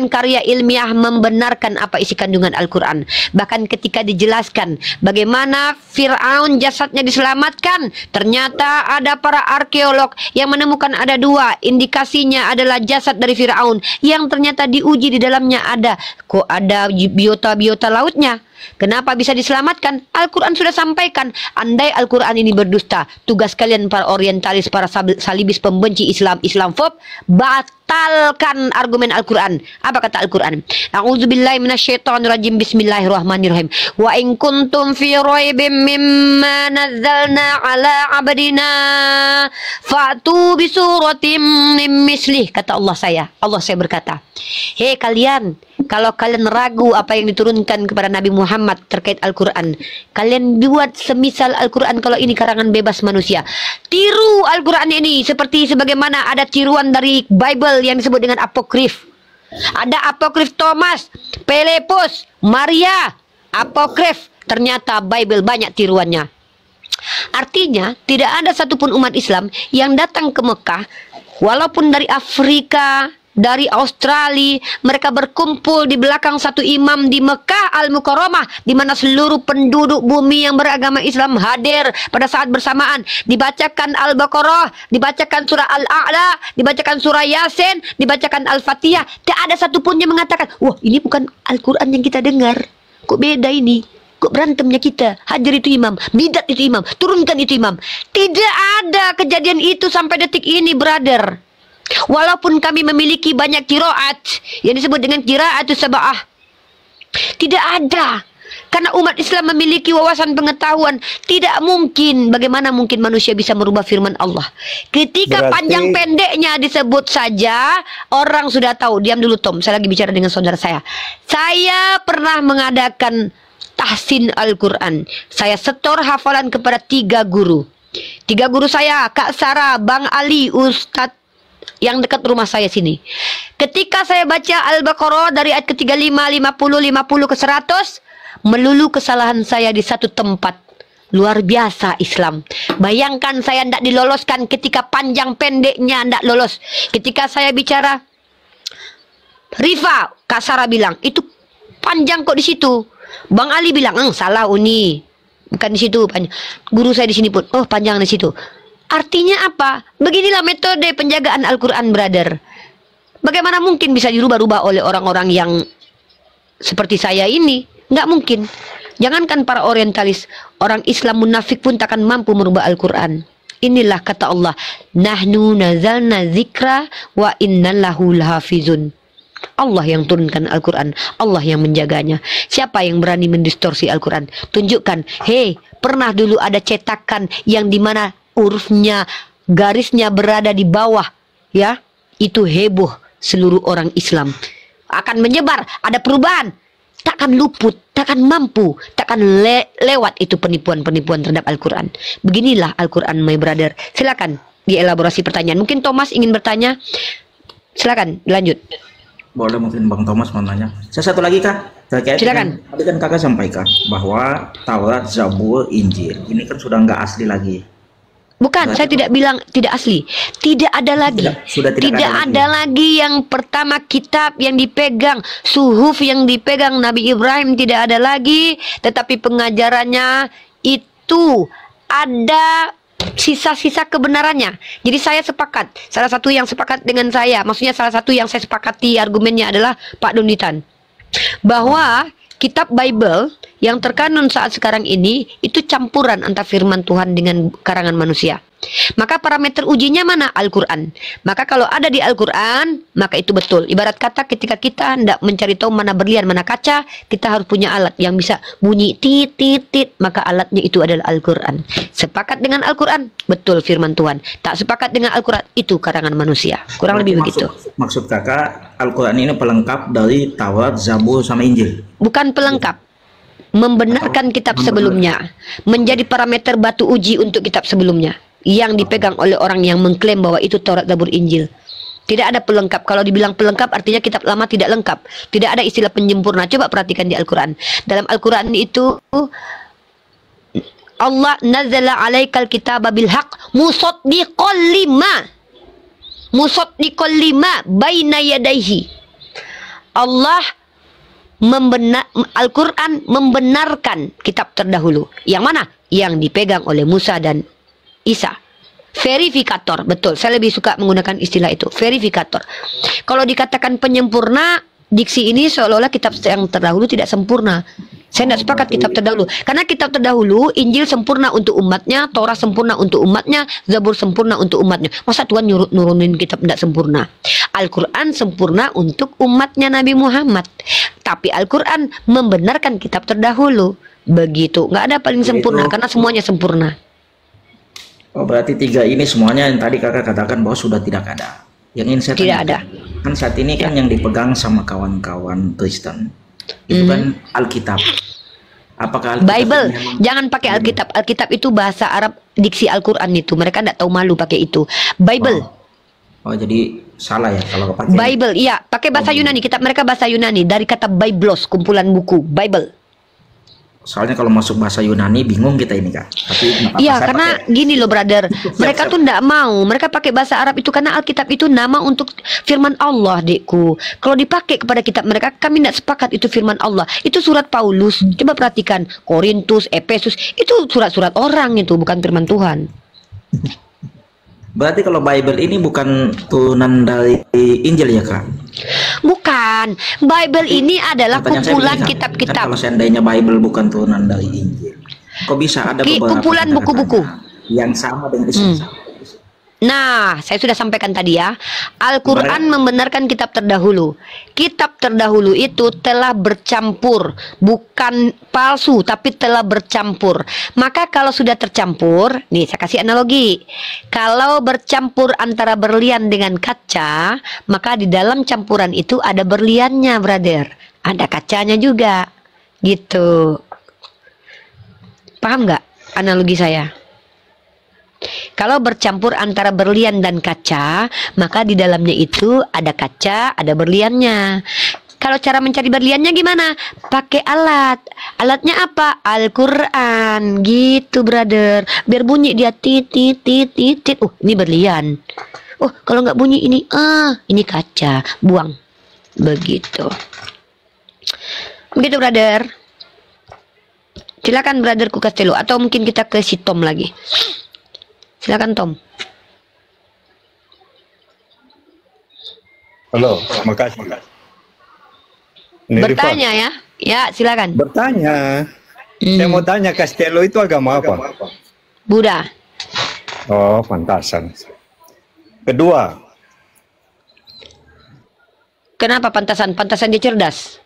karya ilmiah membenarkan apa isi kandungan Al-Quran. Bahkan ketika dijelaskan bagaimana Fir'aun jasadnya diselamatkan, ternyata ada para arkeolog yang menemukan ada dua, indikasinya adalah jasad dari Fir'aun yang ternyata diuji di dalamnya ada, kok ada biota-biota lautnya. Kenapa bisa diselamatkan? Al-Quran sudah sampaikan. Andai Al-Quran ini berdusta, tugas kalian para orientalis, para salibis pembenci Islam, Islamfob, batalkan argumen Al-Quran. Apa kata Al-Quran? A'udzubillahi minasyaitonirrajim. Bismillahirrahmanirrahim. Wa in kuntum fi raibim mimma nazzalna ala abdina fa'tu bi suratim min mislih. Kata Allah saya berkata, hei kalian, kalau kalian ragu apa yang diturunkan kepada Nabi Muhammad terkait Al-Quran, kalian buat semisal Al-Quran kalau ini karangan bebas manusia. Tiru Al-Quran ini seperti sebagaimana ada tiruan dari Bible yang disebut dengan Apokrif. Ada Apokrif Thomas, Pelepos, Maria, Apokrif. Ternyata Bible banyak tiruannya. Artinya tidak ada satupun umat Islam yang datang ke Mekah, walaupun dari Afrika, dari Australia, mereka berkumpul di belakang satu imam di Mekah Al-Mukarramah, di mana seluruh penduduk bumi yang beragama Islam hadir pada saat bersamaan. Dibacakan Al-Baqarah, dibacakan surah Al-A'la, dibacakan surah Yasin, dibacakan Al-Fatihah. Tidak ada satupun yang mengatakan, wah ini bukan Al-Quran yang kita dengar, kok beda ini, kok berantemnya kita, hadir itu imam, bidat itu imam, turunkan itu imam. Tidak ada kejadian itu sampai detik ini, brother. Walaupun kami memiliki banyak qiraat yang disebut dengan qiraatus sab'ah, tidak ada. Karena umat Islam memiliki wawasan pengetahuan. Tidak mungkin, bagaimana mungkin manusia bisa merubah firman Allah? Ketika panjang pendeknya disebut saja, orang sudah tahu. Diam dulu Tom, saya lagi bicara dengan saudara saya. Saya pernah mengadakan tahsin Al-Quran. Saya setor hafalan kepada 3 guru. 3 guru saya, Kak Sarah, Bang Ali, Ustadz yang dekat rumah saya sini. Ketika saya baca Al-Baqarah dari ayat ke-35, 50, 50 ke 100, melulu kesalahan saya di satu tempat. Luar biasa Islam. Bayangkan saya tidak diloloskan ketika panjang pendeknya tidak lolos. Ketika saya bicara Rifa, Kak Sarah bilang, itu panjang kok di situ. Bang Ali bilang, salah Uni. Bukan di situ panjang. Guru saya di sini pun, oh panjang di situ. Artinya apa? Beginilah metode penjagaan Al-Quran, brother. Bagaimana mungkin bisa dirubah-rubah oleh orang-orang yang seperti saya ini? Nggak mungkin. Jangankan para orientalis, orang Islam munafik pun takkan mampu merubah Al-Quran. Inilah kata Allah, nahnu nazalna zikra wa innallahu lahafizun. Allah yang turunkan Al-Quran, Allah yang menjaganya. Siapa yang berani mendistorsi Al-Quran? Tunjukkan, hei, pernah dulu ada cetakan yang dimana hurufnya, garisnya berada di bawah, ya, itu heboh seluruh orang Islam, akan menyebar, ada perubahan, takkan luput, takkan mampu, takkan lewat itu penipuan-penipuan terhadap Al-Quran. Beginilah Al-Quran, my brother. Silakan dielaborasi pertanyaan. Mungkin Thomas ingin bertanya. Silakan, lanjut. Boleh, mungkin Bang Thomas mau nanya. Saya satu lagi Kak, terkait Silakan. tadi kan Kakak sampaikan bahwa Taurat, Zabur, Injil ini kan sudah nggak asli lagi. Bukan, saya tidak bilang tidak asli. Tidak ada lagi. Sudah tidak ada lagi yang pertama kitab yang dipegang, suhuf yang dipegang Nabi Ibrahim tidak ada lagi, tetapi pengajarannya itu ada sisa-sisa kebenarannya. Jadi saya sepakat, salah satu yang sepakat dengan saya, maksudnya salah satu yang saya sepakati argumennya adalah Pak Donitan, bahwa kitab Bible yang terkanun saat sekarang ini itu campuran antara firman Tuhan dengan karangan manusia. Maka parameter ujinya mana? Al-Quran. Maka kalau ada di Al-Quran, maka itu betul. Ibarat kata ketika kita hendak mencari tahu mana berlian, mana kaca, kita harus punya alat yang bisa bunyi tit, tit, tit. Maka alatnya itu adalah Al-Quran. Sepakat dengan Al-Quran, betul firman Tuhan. Tak sepakat dengan Al-Quran, itu karangan manusia. Kurang lebih begitu. Maksud Kakak, Al-Quran ini pelengkap dari Taurat, Zabur, sama Injil? Bukan pelengkap. Membenarkan kitab sebelumnya. Menjadi parameter batu uji untuk kitab sebelumnya. Yang dipegang oleh orang yang mengklaim bahwa itu Taurat, Zabur, Injil. Tidak ada pelengkap. Kalau dibilang pelengkap artinya kitab lama tidak lengkap. Tidak ada istilah penyempurna. Coba perhatikan di Al-Quran. Dalam Al-Quran itu Allah nazzala alaikal kitaba bil haq musaddiqal lima baina yadaihi. Allah Al-Quran membenarkan kitab terdahulu. Yang mana? Yang dipegang oleh Musa dan Isa. Verifikator, betul. Saya lebih suka menggunakan istilah itu, verifikator. Kalau dikatakan penyempurna, diksi ini seolah-olah kitab yang terdahulu tidak sempurna. Saya tidak sepakat kitab terdahulu. Karena kitab terdahulu, Injil sempurna untuk umatnya, Torah sempurna untuk umatnya, Zabur sempurna untuk umatnya. Masa Tuhan nurunin kitab tidak sempurna? Al-Quran sempurna untuk umatnya Nabi Muhammad. Tapi Al-Quran membenarkan kitab terdahulu. Begitu. Nggak ada paling sempurna, karena semuanya sempurna. Oh, berarti tiga ini semuanya yang tadi Kakak katakan bahwa sudah tidak ada. Yang ingin saya tidak ada. Kan saat ini kan yang dipegang sama kawan-kawan Kristen itu kan Alkitab. Apakah Alkitab Bible? Jangan pakai Alkitab. Alkitab itu bahasa Arab, diksi Al-Quran itu. Mereka tidak tahu malu pakai itu. Bible. Oh, jadi salah ya kalau pakai Bible. Iya, pakai bahasa Yunani. Kitab mereka bahasa Yunani dari kata Biblos, kumpulan buku. Bible. Soalnya kalau masuk bahasa Yunani bingung kita ini Kak. Tapi iya, karena gini loh brother, mereka tuh ndak mau, mereka pakai bahasa Arab itu karena Alkitab itu nama untuk firman Allah, dekku. Kalau dipakai kepada kitab mereka, kami ndak sepakat itu firman Allah. Itu surat Paulus. Coba perhatikan, Korintus, Efesus, itu surat-surat orang, itu bukan firman Tuhan. Berarti kalau Bible ini bukan turunan dari Injil ya Kak? Bukan. Bible ini adalah kumpulan kitab-kitab. Kalau seandainya Bible bukan turunan dari Injil, kok bisa ada beberapa kumpulan buku-buku yang sama dengan isi Nah, saya sudah sampaikan tadi ya. Al-Quran membenarkan kitab terdahulu. Kitab terdahulu itu telah bercampur, bukan palsu, tapi telah bercampur. Maka kalau sudah tercampur, nih saya kasih analogi. Kalau bercampur antara berlian dengan kaca, maka di dalam campuran itu ada berliannya, brother. Ada kacanya juga. Gitu. Paham nggak analogi saya? Kalau bercampur antara berlian dan kaca, maka di dalamnya itu ada kaca, ada berliannya. Kalau cara mencari berliannya gimana? Pakai alat. Alatnya apa? Al-Quran. Gitu, brother. Biar bunyi dia titit, titit, titit. Ini berlian. Kalau nggak bunyi ini, ini kaca. Buang. Begitu. Begitu, brother. Silakan, brotherku Castello. Atau mungkin kita ke si Tom lagi. Silakan Tom. Halo, makasih. Bertanya ya? Ya, silakan. Bertanya. Saya mau tanya, Castello itu agama apa? Buddha. Oh, pantasan. Kedua. Kenapa pantasan? Pantasan dia cerdas.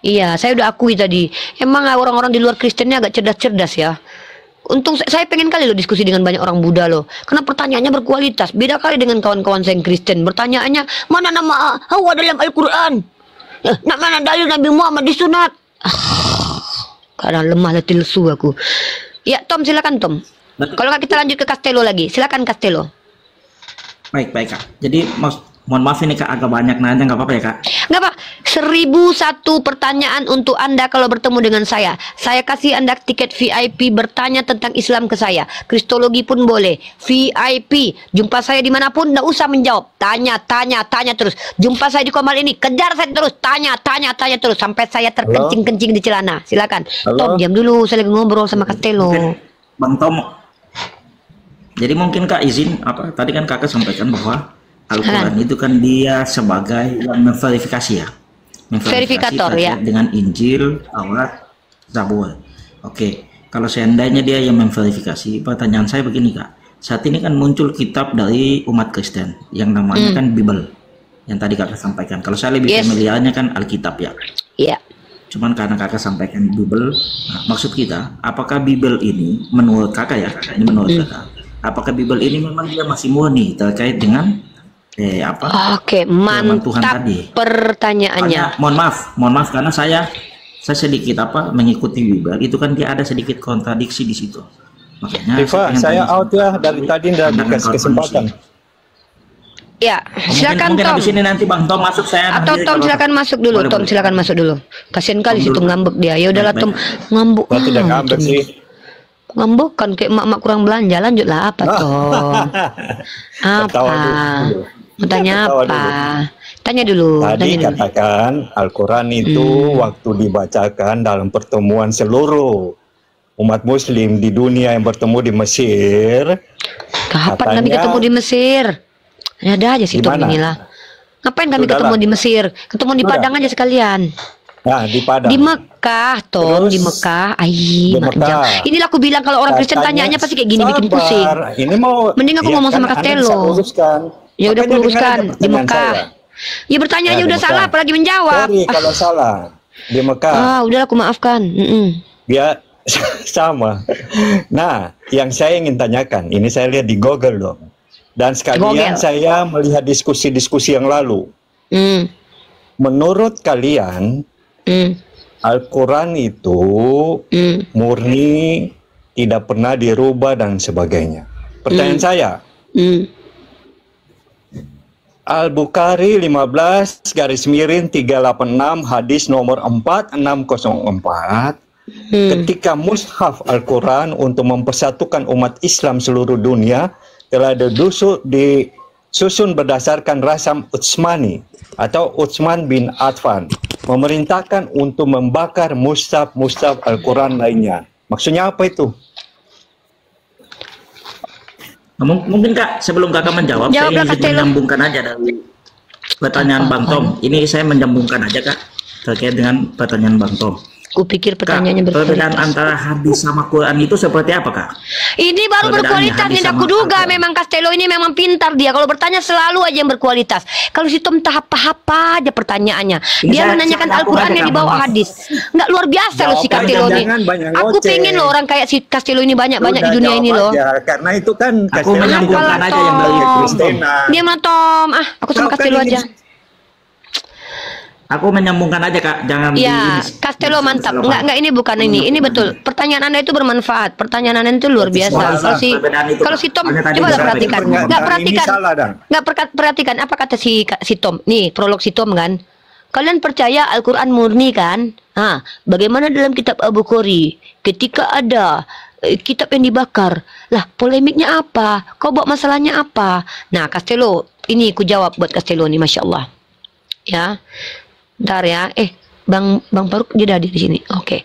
Iya, saya udah akui tadi. Emang orang-orang di luar Kristennya agak cerdas-cerdas ya. Untung saya pengen kali loh diskusi dengan banyak orang Buddha loh. Karena pertanyaannya berkualitas. Beda kali dengan kawan-kawan saya yang Kristen. Pertanyaannya, mana nama Hawa dalam Al-Quran? Mana dalil Nabi Muhammad disunat? Karena lemah hati lesu aku. Ya Tom, silakan Tom. Kalau nggak kita lanjut ke Castello lagi. Silakan Castello. Baik, baik Kak. Jadi mohon maaf ini Kak agak banyak nanya, nggak apa-apa ya Kak? Nggak Pak, 1001 pertanyaan untuk Anda kalau bertemu dengan saya. Saya kasih Anda tiket VIP bertanya tentang Islam ke saya. Kristologi pun boleh. VIP, jumpa saya dimanapun, nggak usah menjawab. Tanya terus. Jumpa saya di Komal ini, kejar saya terus. Tanya terus sampai saya terkencing-kencing di celana. Silakan. Tom, diam dulu, saya lagi ngobrol sama Castello. Bang Tom. Jadi mungkin Kak izin apa? Tadi kan Kakak sampaikan bahwa Al-Quran itu kan dia sebagai yang memverifikasi ya, verifikator ya, dengan Injil, Taurat, Zabur. Oke, kalau seandainya dia yang memverifikasi, pertanyaan saya begini Kak, saat ini kan muncul kitab dari umat Kristen yang namanya kan Bible, yang tadi Kakak sampaikan. Kalau saya lebih familiarnya kan Alkitab ya. Iya. Cuman karena Kakak sampaikan Bible, nah, maksud kita, apakah Bible ini menurut Kakak ya, Kakak ini menurut Kakak, apakah Bible ini memang dia masih murni terkait dengan Oke, mantap pertanyaannya. Mohon maaf karena saya sedikit mengikuti Bible itu kan dia ada sedikit kontradiksi di situ. Makanya saya out ya dari tadi nggak dikasih kesempatan. Ya, silakan mungkin Tom. Di sini nanti Bang Tom masuk saya. Atau Tom silakan masuk dulu. Tom silakan masuk dulu. Kasian kali situ ngambek dia. Ya udahlah Tom, ngambek. Tidak ngambek sih. Ngambek kan kayak mak kurang belanja. Lanjutlah apa Tom? Apa? Mau tanya apa? Tanya dulu. Tadi katakan Al-Quran itu waktu dibacakan dalam pertemuan seluruh umat Muslim di dunia yang bertemu di Mesir. Kapan kami ketemu di Mesir? Ada aja sih Tom inilah. Ngapain kami ketemu di Mesir? Ketemu di Padang aja sekalian. Nah, di Padang. Di Mekah, Tom. Terus, di Mekah. Inilah aku bilang kalau orang Kristen tanyanya pasti kayak gini, bikin pusing. Ini mau. Mending aku ngomong sama Castello. Ya udah aku luruskan di Mekah. Ya bertanya aja udah salah, apalagi menjawab. Sorry kalau salah. Di Mekah. Udah aku maafkan. Ya sama. Nah, yang saya ingin tanyakan, ini saya lihat di Google dong. Dan sekalian saya melihat diskusi-diskusi yang lalu. Menurut kalian, Al-Quran itu murni, tidak pernah dirubah dan sebagainya. Pertanyaan saya, Al-Bukhari 15/386 hadis nomor 4604, ketika mushaf Al-Quran untuk mempersatukan umat Islam seluruh dunia telah disusun berdasarkan rasam Utsmani atau Utsman bin Affan memerintahkan untuk membakar mushaf Al-Quran lainnya. Maksudnya apa itu? Mungkin Kak, sebelum Kakak menjawab, saya ingin menyambungkan aja dari pertanyaan Bang Tom. Ini saya menyambungkan aja Kak, terkait dengan pertanyaan Bang Tom. Aku pikir pertanyaannya berkualitas. Perbedaan antara hadis sama Quran itu seperti apa Kak? Ini baru berkualitas nih, aku duga memang Castello ini memang pintar dia. Kalau bertanya selalu aja yang berkualitas. Kalau si Tom tahap apa aja pertanyaannya. Dia menanyakan Al-Quran yang dibawa hadis. Nggak luar biasa loh si Castello ini. Aku pengen loh orang kayak si Castello ini banyak-banyak di dunia ini loh. Karena itu kan aku menyambungkan aja yang dari Kristen. Dia mah Tom, aku sama Castello aja. Aku menyambungkan aja Kak, jangan ya, Castello mantap. Enggak ini bukan ini betul. Pertanyaan Anda itu bermanfaat. Pertanyaan Anda itu luar biasa. Kalau si Tom coba perhatikan. Perhatikan apa kata si Tom. Nih, prolog si Tom kan. Kalian percaya Al-Quran murni kan? Bagaimana dalam kitab Al-Bukhari ketika ada kitab yang dibakar? Lah, polemiknya apa? Kau bawa masalahnya apa? Nah, Castello, ini ku jawab buat Castello nih, Masya Allah. Ya. Bentar ya, Bang Faruk dia ada di sini. Oke.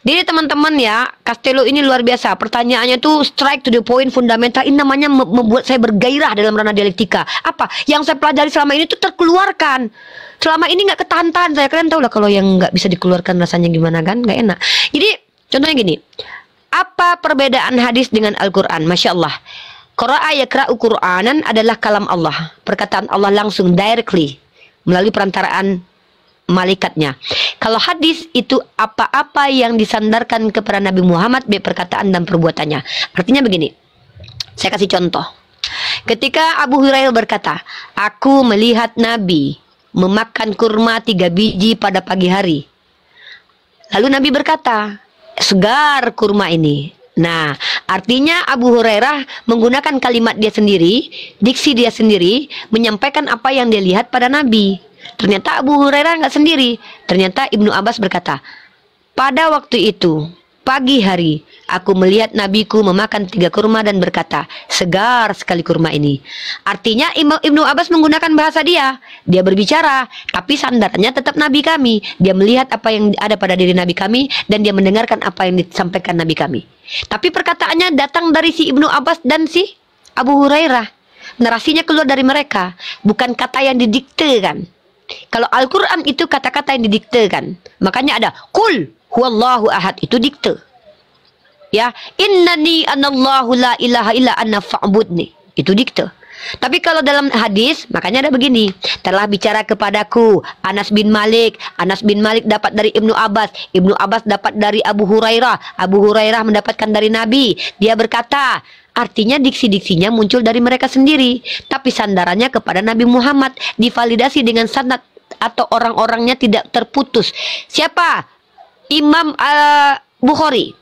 Jadi teman-teman ya, Castello ini luar biasa. Pertanyaannya tuh strike to the point, fundamental. Ini namanya membuat saya bergairah dalam ranah dialektika. Apa? Yang saya pelajari selama ini tuh terkeluarkan. Selama ini nggak ketahan-tahan. Kalian tahu lah kalau yang nggak bisa dikeluarkan rasanya gimana kan? Nggak enak. Jadi contohnya gini. Apa perbedaan hadis dengan Al-Quran? Masya Allah. Qara'a yakra'u Qur'anan adalah kalam Allah. Perkataan Allah langsung, directly. Melalui perantaraan malaikatnya. Kalau hadis itu apa-apa yang disandarkan kepada Nabi Muhammad baik perkataan dan perbuatannya. Artinya begini. Saya kasih contoh. Ketika Abu Hurairah berkata, aku melihat Nabi memakan kurma 3 biji pada pagi hari. Lalu Nabi berkata, segar kurma ini. Nah, artinya Abu Hurairah menggunakan kalimat dia sendiri, diksi dia sendiri, menyampaikan apa yang dia lihat pada Nabi. Ternyata Abu Hurairah nggak sendiri. Ternyata Ibnu Abbas berkata, pada waktu itu, pagi hari, aku melihat nabiku memakan 3 kurma dan berkata, segar sekali kurma ini. Artinya Ibnu Abbas menggunakan bahasa dia. Dia berbicara, tapi sandarannya tetap Nabi kami. Dia melihat apa yang ada pada diri Nabi kami, dan dia mendengarkan apa yang disampaikan Nabi kami. Tapi perkataannya datang dari si Ibnu Abbas dan si Abu Hurairah. Narasinya keluar dari mereka, bukan kata yang didiktekan. Kalau Al-Quran itu kata-kata yang didiktekan. Makanya ada Qul huwallahu ahad, itu dikte. Ya, innani anallahu la ilaha illa anna fa'budni, itu dikte. Tapi kalau dalam hadis, makanya ada begini, telah bicara kepadaku Anas bin Malik. Anas bin Malik dapat dari Ibnu Abbas. Ibnu Abbas dapat dari Abu Hurairah. Abu Hurairah mendapatkan dari Nabi. Dia berkata, artinya diksi-diksinya muncul dari mereka sendiri, tapi sandarannya kepada Nabi Muhammad, divalidasi dengan sanad atau orang-orangnya tidak terputus. Siapa? Imam Bukhari.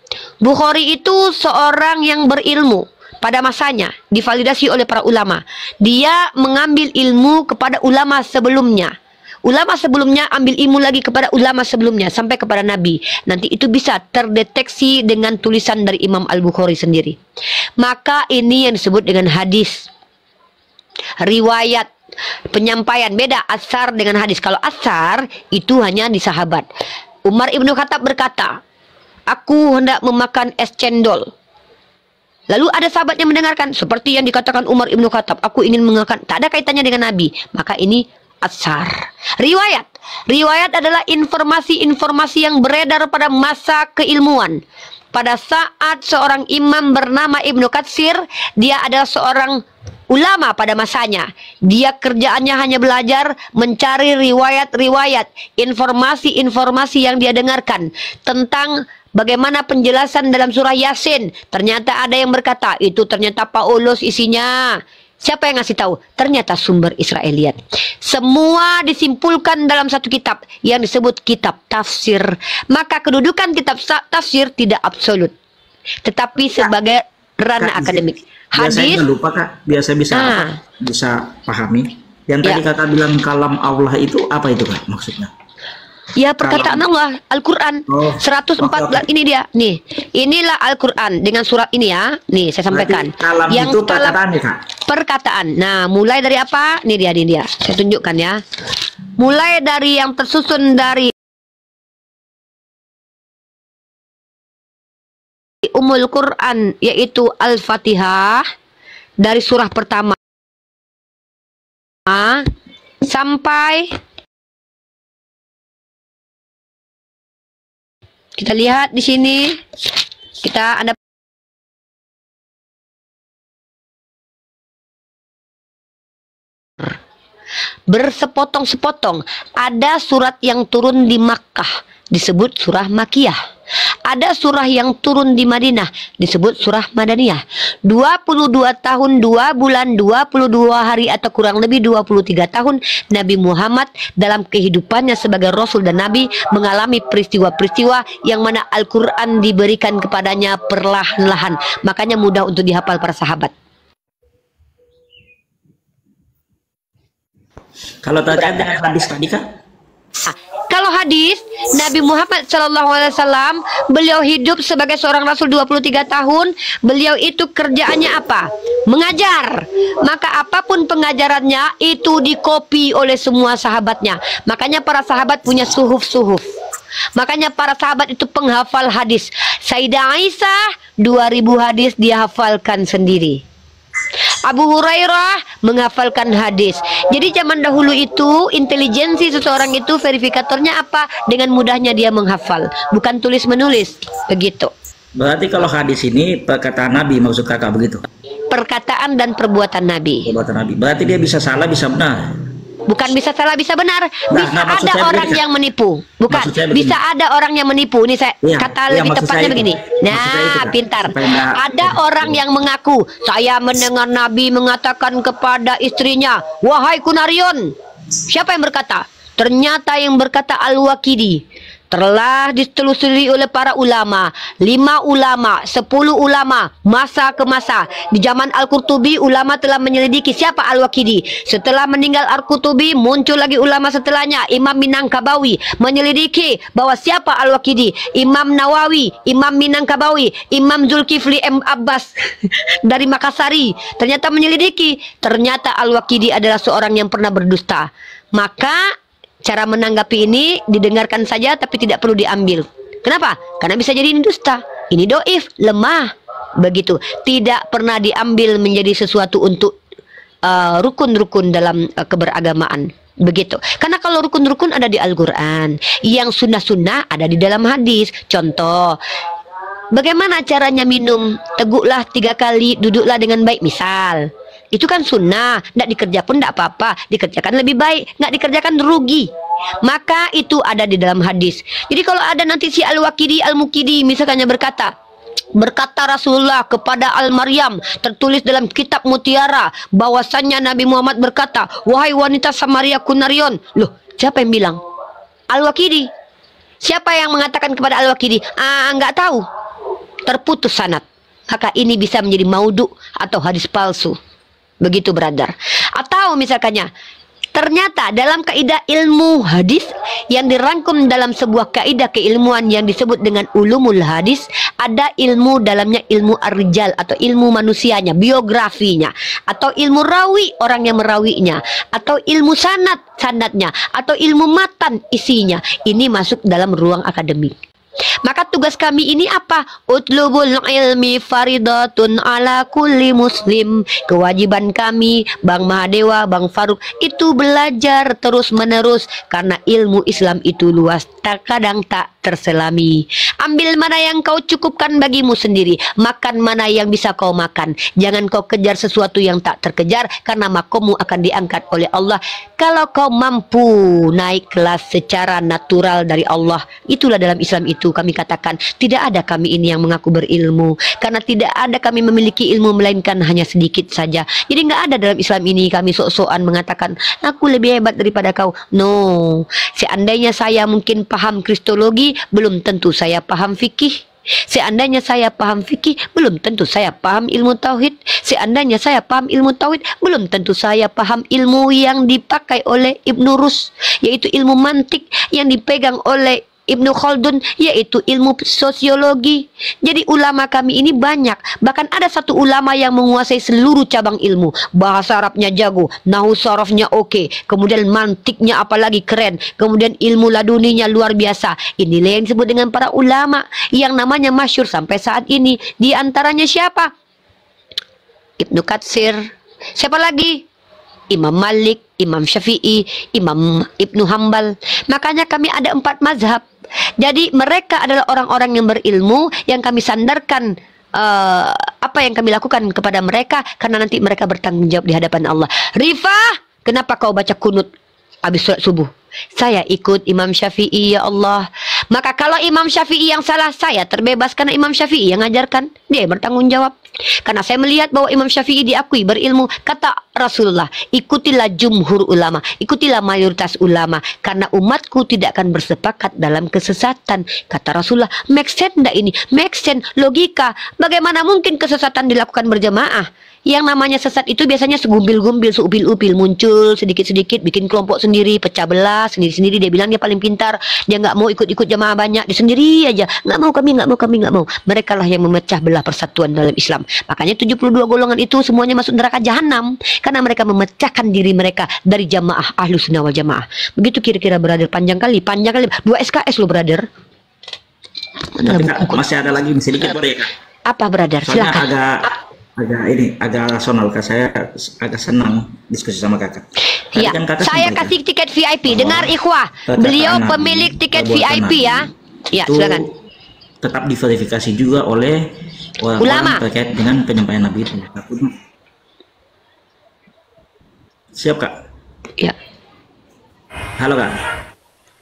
Bukhari itu seorang yang berilmu pada masanya, divalidasi oleh para ulama. Dia mengambil ilmu kepada ulama sebelumnya. Ulama sebelumnya ambil ilmu lagi kepada ulama sebelumnya sampai kepada Nabi. Nanti itu bisa terdeteksi dengan tulisan dari Imam Al-Bukhari sendiri. Maka ini yang disebut dengan hadis. Riwayat, penyampaian, beda asar dengan hadis. Kalau asar itu hanya di sahabat. Umar Ibnu Khattab berkata, aku hendak memakan es cendol. Lalu ada sahabat yang mendengarkan, seperti yang dikatakan Umar Ibnu Khattab, aku ingin mengangkat, tak ada kaitannya dengan Nabi. Maka ini asar. Riwayat. Riwayat adalah informasi-informasi yang beredar pada masa keilmuan. Pada saat seorang imam bernama Ibnu Katsir, dia adalah seorang ulama pada masanya. Dia kerjaannya hanya belajar, mencari riwayat-riwayat, informasi-informasi yang dia dengarkan tentang bagaimana penjelasan dalam surah Yasin. Ternyata ada yang berkata, itu ternyata Paulus isinya. Siapa yang ngasih tahu? Ternyata sumber Israeliat. Semua disimpulkan dalam satu kitab yang disebut kitab tafsir. Maka kedudukan kitab tafsir tidak absolut, tetapi sebagai ranah akademik. Hadis biasanya lupa Kak, biasa bisa pahami. Yang tadi Kakak bilang kalam Allah itu apa itu Kak maksudnya? Ya, perkataan Allah, Al-Quran 114 ini dia. Nih, inilah Al-Quran dengan surat ini ya. Nih, saya sampaikan. Kalam yang itu perkataan ya Kak? Perkataan. Nah, mulai dari apa? Nih dia. Saya tunjukkan ya. Mulai dari yang tersusun dari Ummul Quran, yaitu Al-Fatihah, dari surah pertama sampai kita lihat di sini, kita ada bersepotong-sepotong. Ada surat yang turun di Makkah, disebut surah Makkiyah. Ada surah yang turun di Madinah, disebut surah Madaniyah. 22 tahun, 2 bulan, 22 hari atau kurang lebih 23 tahun Nabi Muhammad dalam kehidupannya sebagai Rasul dan Nabi mengalami peristiwa-peristiwa yang mana Al-Quran diberikan kepadanya perlahan-lahan. Makanya mudah untuk dihafal para sahabat. Kalau terkait dengan hadis tadi Kak? Kalau hadis, Nabi Muhammad SAW, beliau hidup sebagai seorang Rasul 23 tahun. Beliau itu kerjaannya apa? Mengajar. Maka apapun pengajarannya itu dikopi oleh semua sahabatnya. Makanya para sahabat punya suhuf-suhuf. Makanya para sahabat itu penghafal hadis. Sayyidah Aisyah 2000 hadis dia hafalkan sendiri. Abu Hurairah menghafalkan hadis. Jadi zaman dahulu itu intelijensi seseorang itu verifikatornya apa? Dengan mudahnya dia menghafal, bukan tulis menulis. Begitu. Berarti kalau hadis ini perkataan Nabi maksud Kakak begitu? Perkataan dan perbuatan Nabi. Perbuatan Nabi. Berarti dia bisa salah bisa benar. Bukan bisa salah bisa benar. Bisa ada orang yang menipu. Bukan. Bisa ada orang yang menipu. Ini saya kata lebih tepatnya begini. Nah, pintar. Ada orang yang mengaku, saya mendengar Nabi mengatakan kepada istrinya, wahai Kunarion. Siapa yang berkata? Ternyata yang berkata Al-Waqidi. telah ditelusuri oleh para ulama, 5 ulama, 10 ulama, masa ke masa. Di zaman Al-Qurtubi, ulama telah menyelidiki siapa Al-Waqidi. Setelah meninggal Al-Qurtubi, muncul lagi ulama setelahnya, Imam Minangkabawi, menyelidiki bahwa siapa Al-Waqidi. Imam Nawawi, Imam Minangkabawi, Imam Zulkifli M. Abbas dari Makassari, ternyata menyelidiki, ternyata Al-Waqidi adalah seorang yang pernah berdusta. Maka cara menanggapi ini didengarkan saja tapi tidak perlu diambil. Kenapa? Karena bisa jadi ini dusta, ini doif, lemah. Begitu. Tidak pernah diambil menjadi sesuatu untuk rukun-rukun dalam keberagamaan. Begitu. Karena kalau rukun-rukun ada di Al-Quran, yang sunnah-sunnah ada di dalam hadis. Contoh, bagaimana caranya minum? Teguklah 3 kali, duduklah dengan baik. Misal, itu kan sunnah, tidak dikerja pun tidak apa-apa, dikerjakan lebih baik, nggak dikerjakan rugi. Maka itu ada di dalam hadis. Jadi kalau ada nanti si Al-Waqidi, Al-Mukidi misalnya berkata Rasulullah kepada Al-Maryam, tertulis dalam kitab Mutiara bahwasannya Nabi Muhammad berkata, wahai wanita Samaria Kunarion. Loh, siapa yang bilang? Al-Waqidi. Siapa yang mengatakan kepada Al-Waqidi? Nggak tahu. Terputus sanad. Maka ini bisa menjadi maudhu atau hadis palsu. Begitu, brother. Atau misalkannya, ternyata dalam kaidah ilmu hadis yang dirangkum dalam sebuah kaidah keilmuan yang disebut dengan ulumul hadis, ada ilmu dalamnya, ilmu ar-rijal atau ilmu manusianya, biografinya, atau ilmu rawi, orang yang merawinya, atau ilmu sanadnya, atau ilmu matan isinya. Ini masuk dalam ruang akademik. Maka tugas kami ini apa? Utlubul ilmi faridatun ala kulli muslim. Kewajiban kami, Bang Mahadewa, Bang Faruk, itu belajar terus menerus. Karena ilmu Islam itu luas, terkadang tak terselami. Ambil mana yang kau cukupkan bagimu sendiri, makan mana yang bisa kau makan. Jangan kau kejar sesuatu yang tak terkejar, karena makommu akan diangkat oleh Allah. Kalau kau mampu naik kelas secara natural dari Allah, itulah dalam Islam itu kami katakan, tidak ada kami ini yang mengaku berilmu, karena tidak ada kami memiliki ilmu melainkan hanya sedikit saja. Jadi nggak ada dalam Islam ini kami sok-sokan mengatakan aku lebih hebat daripada kau. No, seandainya saya mungkin paham kristologi, belum tentu saya paham fikih. Seandainya saya paham fikih, belum tentu saya paham ilmu tauhid. Seandainya saya paham ilmu tauhid, belum tentu saya paham ilmu yang dipakai oleh Ibnu Rus, yaitu ilmu mantik, yang dipegang oleh Ibnu Khaldun, yaitu ilmu sosiologi. Jadi ulama kami ini banyak. Bahkan ada satu ulama yang menguasai seluruh cabang ilmu. Bahasa Arabnya jago, nahu sarafnya oke, kemudian mantiknya apalagi keren, kemudian ilmu laduninya luar biasa. Inilah yang disebut dengan para ulama yang namanya masyhur sampai saat ini. Di antaranya siapa? Ibnu Katsir. Siapa lagi? Imam Malik, Imam Syafi'i, Imam Ibnu Hambal. Makanya kami ada 4 mazhab. Jadi mereka adalah orang-orang yang berilmu, yang kami sandarkan apa yang kami lakukan kepada mereka, karena nanti mereka bertanggung jawab di hadapan Allah. Rifah, kenapa kau baca kunut habis sholat subuh? Saya ikut Imam Syafi'i, ya Allah. Maka kalau Imam Syafi'i yang salah, saya terbebas karena Imam Syafi'i yang ngajarkan. Dia yang bertanggung jawab. Karena saya melihat bahwa Imam Syafi'i diakui berilmu. Kata Rasulullah, ikutilah jumhur ulama, ikutilah mayoritas ulama, karena umatku tidak akan bersepakat dalam kesesatan. Kata Rasulullah, make sense enggak ini? Make sense, logika. Bagaimana mungkin kesesatan dilakukan berjamaah? Yang namanya sesat itu biasanya segumbil-gumbil, seupil-upil, muncul sedikit-sedikit, bikin kelompok sendiri, pecah belah sendiri-sendiri. Dia bilang dia paling pintar, dia nggak mau ikut-ikut jamaah banyak, dia sendiri aja, nggak mau kami, nggak mau kami, nggak mau. Mereka lah yang memecah belah persatuan dalam Islam. Makanya 72 golongan itu semuanya masuk neraka jahanam, karena mereka memecahkan diri mereka dari jamaah Ahlus Sunnah wal Jamaah. Begitu kira-kira, brother. Panjang kali 2 SKS lo, brother. Masih ada lagi sedikit, boleh ya? Apa, brother? Soalnya silakan. agak rasional, Kak. Saya agak senang diskusi sama kakak. Ya, kan saya kasih tiket VIP. Dengar ikhwah, beliau pemilik tiket VIP ya. Ya, silakan. Tetap diverifikasi juga oleh ulama terkait dengan penyampaian Nabi itu. Siap, Kak? Ya. Halo, Kak.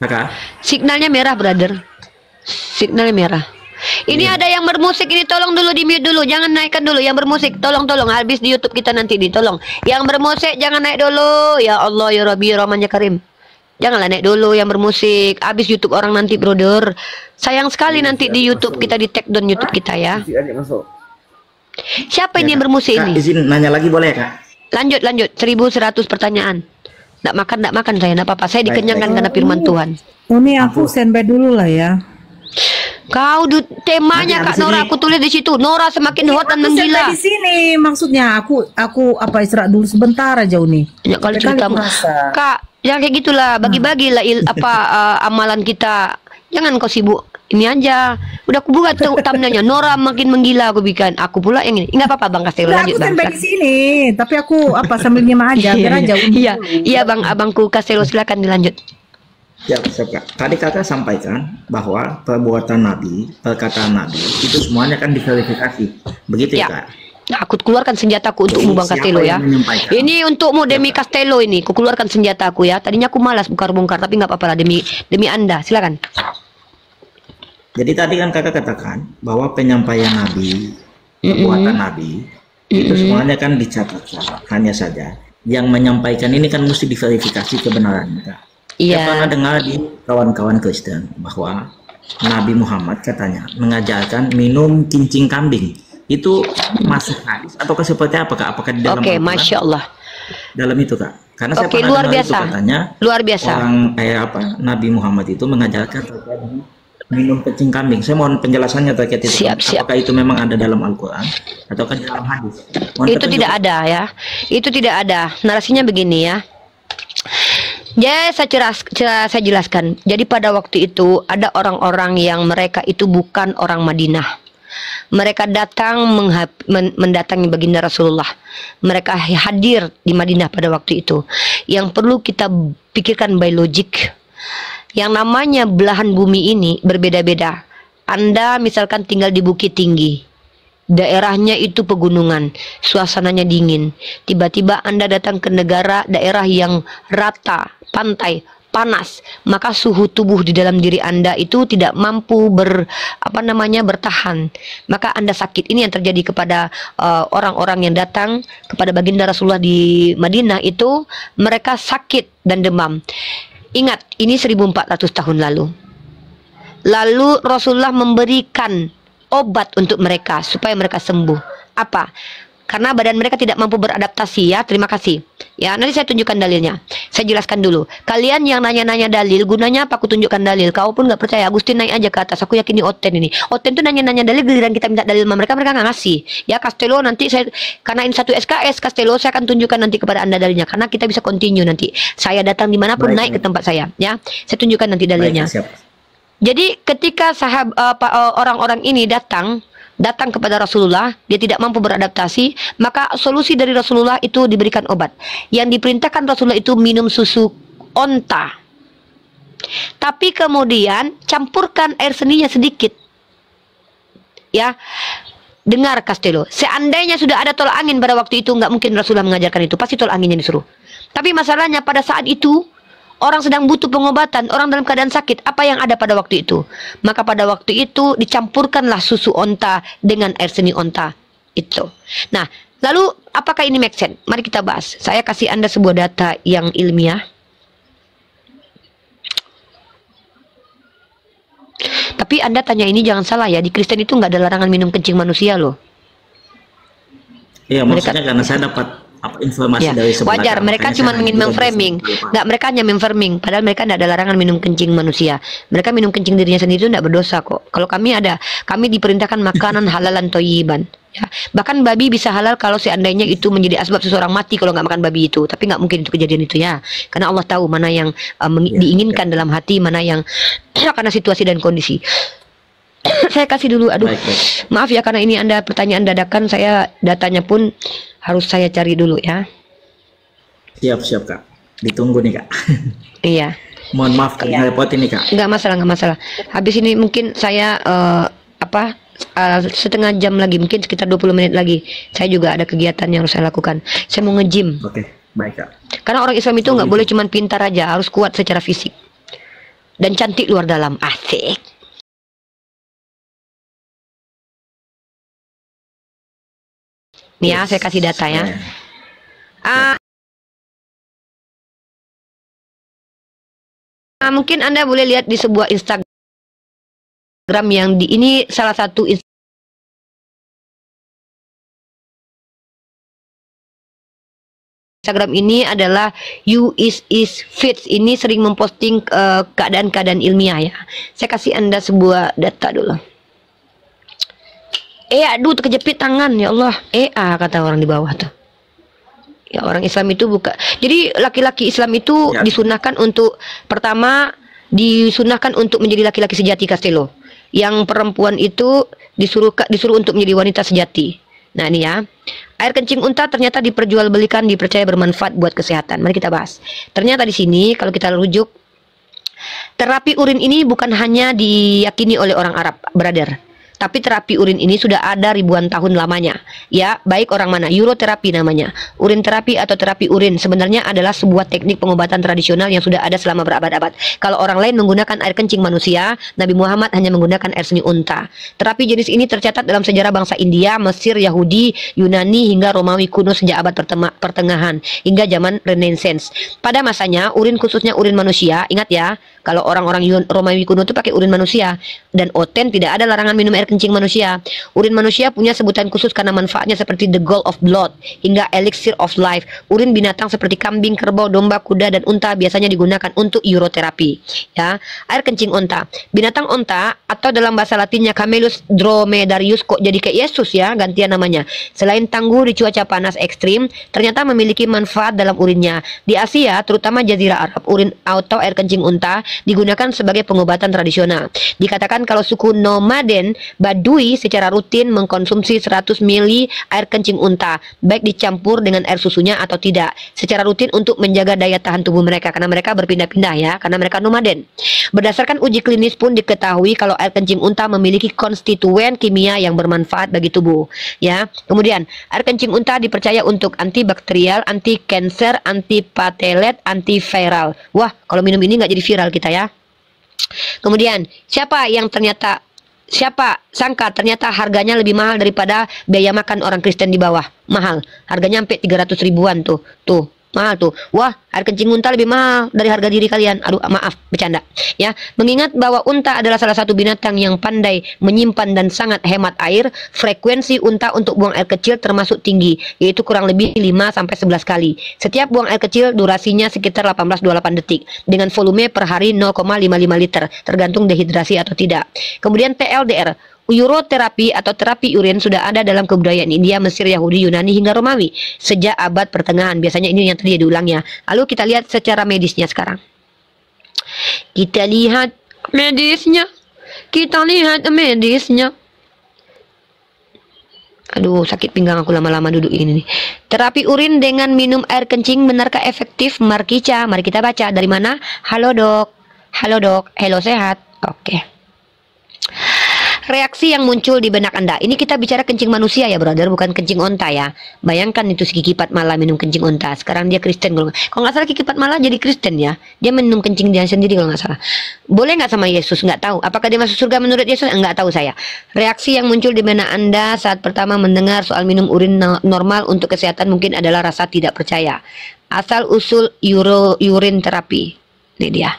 Kakak. Signalnya merah, brother. Signalnya merah. Ini ada yang bermusik ini, tolong dulu di mute dulu, jangan naikkan dulu yang bermusik, tolong habis di YouTube kita nanti tolong. Yang bermusik jangan naik dulu, ya Allah ya Rabbi ya Rahman ya Karim. Janganlah naik dulu yang bermusik. Habis YouTube orang nanti, brother. Sayang sekali nanti di YouTube kita di take down YouTube kita ya. Siapa ini yang bermusik Kak, ini? izin nanya lagi boleh ya, Kak? Lanjut. 1100 pertanyaan. Nggak makan saya, nggak apa-apa. Saya dikenyangkan karena firman Tuhan. Ini aku standby dulu lah ya. Kau temanya Kak Nora, aku tulis di situ. Nora semakin hot dan menggila. Di sini maksudnya aku apa istirahat dulu sebentar aja Uni. Ya kalau cerita Kak, yang kayak gitulah, bagi-bagilah amalan kita. Jangan kau sibuk. Ini aja. Udah aku buat tuh thumbnailnya. Nora makin menggila aku bikin. Aku pula yang ini. Enggak apa-apa Bang Castelo, lanjut Bang. Aku di sini, tapi aku sambil nyimak aja, biar aja. Iya Bang, abangku Castelo silakan dilanjut. Ya, Kak. Tadi Kakak sampaikan bahwa perbuatan Nabi, perkataan Nabi itu semuanya kan diverifikasi. Begitu ya, Kak? Nah, aku keluarkan senjataku untukmu Bang Castelo ya. Ini untukmu demi Castelo ini. Aku keluarkan senjataku ya. Tadinya aku malas bongkar-bongkar, tapi nggak apa-apa lah demi Anda. Silakan. Jadi tadi kan Kakak katakan bahwa penyampaian Nabi, perbuatan Nabi itu semuanya kan dicatat. Hanya saja yang menyampaikan ini kan mesti diverifikasi kebenarannya, Kak. Iya. Saya pernah dengar di kawan-kawan Kristen bahwa Nabi Muhammad katanya mengajarkan minum kincing kambing. Itu masuk hadis atau seperti apa, Kak? Apakah di dalam Oke, Masya Allah. Dalam itu, Kak? Karena saya pernah luar dengar biasa. itu katanya Luar biasa. orang Nabi Muhammad itu mengajarkan terkait dengan minum kencing kambing. Saya mohon penjelasannya terkait itu. Siap. Apakah itu memang ada dalam Al-Quran ataukah di dalam hadis? Itu tidak ada ya. Itu tidak ada. Narasinya begini ya. Ya, saya jelaskan. Jadi pada waktu itu ada orang-orang yang mereka itu bukan orang Madinah. Mereka datang mendatangi baginda Rasulullah. Mereka hadir di Madinah pada waktu itu. Yang perlu kita pikirkan by logic. Yang namanya belahan bumi ini berbeda-beda. Anda misalkan tinggal di Bukit Tinggi. Daerahnya itu pegunungan, suasananya dingin. Tiba-tiba Anda datang ke daerah yang rata, pantai, panas, maka suhu tubuh di dalam diri Anda itu tidak mampu bertahan. Maka Anda sakit. Ini yang terjadi kepada orang-orang yang datang kepada baginda Rasulullah di Madinah itu, mereka sakit dan demam. Ingat, ini 1400 tahun lalu. Lalu Rasulullah memberikan obat untuk mereka supaya mereka sembuh. Apa? Karena badan mereka tidak mampu beradaptasi ya. Terima kasih. Ya, nanti saya tunjukkan dalilnya. Saya jelaskan dulu. Kalian yang nanya-nanya dalil, gunanya apa aku tunjukkan dalil? Kau pun nggak percaya. Agustin naik aja ke atas. Aku yakin ini Oten ini. Oten tuh nanya-nanya dalil, giliran kita minta dalil sama mereka nggak ngasih. Ya, Castelo nanti karena ini satu SKS Castelo, saya akan tunjukkan nanti kepada Anda dalilnya. Karena kita bisa continue nanti. Saya datang dimanapun, naik ke tempat saya. Ya, saya tunjukkan nanti dalilnya. Jadi ketika orang-orang ini datang kepada Rasulullah, dia tidak mampu beradaptasi, maka solusi dari Rasulullah itu diberikan obat. Yang diperintahkan Rasulullah itu minum susu onta. Tapi kemudian campurkan air seninya sedikit. Ya. Dengar Castelo, seandainya sudah ada tolak angin pada waktu itu, nggak mungkin Rasulullah mengajarkan itu, pasti tolak anginnya disuruh. Tapi masalahnya pada saat itu orang sedang butuh pengobatan, orang dalam keadaan sakit. Apa yang ada pada waktu itu? Maka pada waktu itu dicampurkanlah susu onta dengan air seni onta. Itu. Nah, lalu apakah ini make sense? Mari kita bahas. Saya kasih Anda sebuah data yang ilmiah. Tapi Anda tanya ini jangan salah ya. Di Kristen itu nggak ada larangan minum kencing manusia loh. Iya, maksudnya karena saya dapat informasi dari sebelah. Wajar, mereka cuma ingin memframing. Nggak, mereka hanya memframing. Padahal mereka tidak ada larangan minum kencing manusia. Mereka minum kencing dirinya sendiri itu tidak berdosa kok. Kalau kami diperintahkan makanan halalan toyiban. Ya. Bahkan babi bisa halal kalau seandainya itu menjadi asbab seseorang mati kalau nggak makan babi itu. Tapi nggak mungkin itu kejadian itu ya. Karena Allah tahu mana yang diinginkan dalam hati, mana yang karena situasi dan kondisi. Saya kasih dulu, maaf ya karena ini pertanyaan dadakan, saya datanya pun harus saya cari dulu ya. Siap Kak, ditunggu nih Kak. Iya. Mohon maaf Kak, ngerepotin nih Kak. Nggak masalah. Habis ini mungkin saya setengah jam lagi, mungkin sekitar 20 menit lagi. Saya juga ada kegiatan yang harus saya lakukan. Saya mau nge-gym. Oke, baik Kak. Karena orang Islam itu nggak boleh cuma pintar aja, harus kuat secara fisik dan cantik luar dalam. Asik. Nih ya, saya kasih data ya. mungkin Anda boleh lihat di sebuah Instagram yang ini salah satu Instagram ini adalah You is Fit. Ini sering memposting keadaan-keadaan ilmiah ya. Saya kasih Anda sebuah data dulu. Aduh terkejepit tangan ya Allah. Kata orang di bawah tuh. Ya orang Islam itu bukan. Jadi laki-laki Islam itu disunahkan untuk pertama disunahkan untuk menjadi laki-laki sejati Castello. Yang perempuan itu disuruh untuk menjadi wanita sejati. Nah ini ya. Air kencing unta ternyata diperjualbelikan, dipercaya bermanfaat buat kesehatan. Mari kita bahas. Ternyata di sini kalau kita rujuk, terapi urin ini bukan hanya diyakini oleh orang Arab, brother. Tapi terapi urin ini sudah ada ribuan tahun lamanya. Ya, baik orang mana? Uroterapi namanya. Urin terapi atau terapi urin sebenarnya adalah sebuah teknik pengobatan tradisional yang sudah ada selama berabad-abad. Kalau orang lain menggunakan air kencing manusia, Nabi Muhammad hanya menggunakan air seni unta. Terapi jenis ini tercatat dalam sejarah bangsa India, Mesir, Yahudi, Yunani hingga Romawi kuno sejak abad pertengahan hingga zaman Renaissance. Pada masanya, urin khususnya urin manusia, ingat ya, kalau orang-orang Romawi kuno itu pakai urin manusia dan oten tidak ada larangan minum air kencing manusia. Urin manusia punya sebutan khusus karena manfaatnya seperti the gall of blood hingga elixir of life. Urin binatang seperti kambing, kerbau, domba, kuda dan unta biasanya digunakan untuk uroterapi. Ya, air kencing unta. Binatang unta atau dalam bahasa Latinnya Camelus dromedarius, kok jadi kayak Yesus ya, gantian namanya. Selain tangguh di cuaca panas ekstrim, ternyata memiliki manfaat dalam urinnya. Di Asia, terutama Jazirah Arab, urin atau air kencing unta digunakan sebagai pengobatan tradisional. Dikatakan kalau suku nomaden Badui secara rutin mengkonsumsi 100 ml air kencing unta, baik dicampur dengan air susunya atau tidak, secara rutin untuk menjaga daya tahan tubuh mereka, karena mereka berpindah-pindah ya, karena mereka nomaden. Berdasarkan uji klinis pun diketahui kalau air kencing unta memiliki konstituen kimia yang bermanfaat bagi tubuh. Ya, kemudian air kencing unta dipercaya untuk antibakterial, anti kanker, anti patelet, antiviral. Wah, kalau minum ini nggak jadi viral kita ya. Kemudian siapa sangka ternyata harganya lebih mahal daripada biaya makan orang Kristen di bawah. Mahal. Harganya sampai 300 ribuan tuh. Tuh, mahal tuh. Wah, air kencing unta lebih mahal dari harga diri kalian. Aduh, maaf, bercanda. Ya, mengingat bahwa unta adalah salah satu binatang yang pandai menyimpan dan sangat hemat air, frekuensi unta untuk buang air kecil termasuk tinggi, yaitu kurang lebih 5 sampai 11 kali. Setiap buang air kecil durasinya sekitar 18-28 detik dengan volume per hari 0,55 liter, tergantung dehidrasi atau tidak. Kemudian TLDR, uroterapi atau terapi urin sudah ada dalam kebudayaan India, Mesir, Yahudi, Yunani hingga Romawi sejak abad pertengahan. Biasanya ini yang tadi diulangnya. Lalu kita lihat secara medisnya sekarang. Kita lihat medisnya. Aduh, sakit pinggang aku lama-lama duduk ini nih. Terapi urin dengan minum air kencing benarkah efektif? Markica, mari kita baca. Dari mana? Halo dok. Halo dok. Halo sehat. Oke. Reaksi yang muncul di benak Anda. Ini kita bicara kencing manusia ya brother, bukan kencing onta ya. Bayangkan itu si Kiki Patmala minum kencing onta. Sekarang dia Kristen kalau nggak salah. Kiki Patmala jadi Kristen ya. Dia minum kencing dia sendiri kalau nggak salah. Boleh nggak sama Yesus? Nggak tahu. Apakah dia masuk surga menurut Yesus? Nggak tahu saya. Reaksi yang muncul di benak Anda saat pertama mendengar soal minum urin normal untuk kesehatan mungkin adalah rasa tidak percaya. Asal usul urin terapi. Ini dia.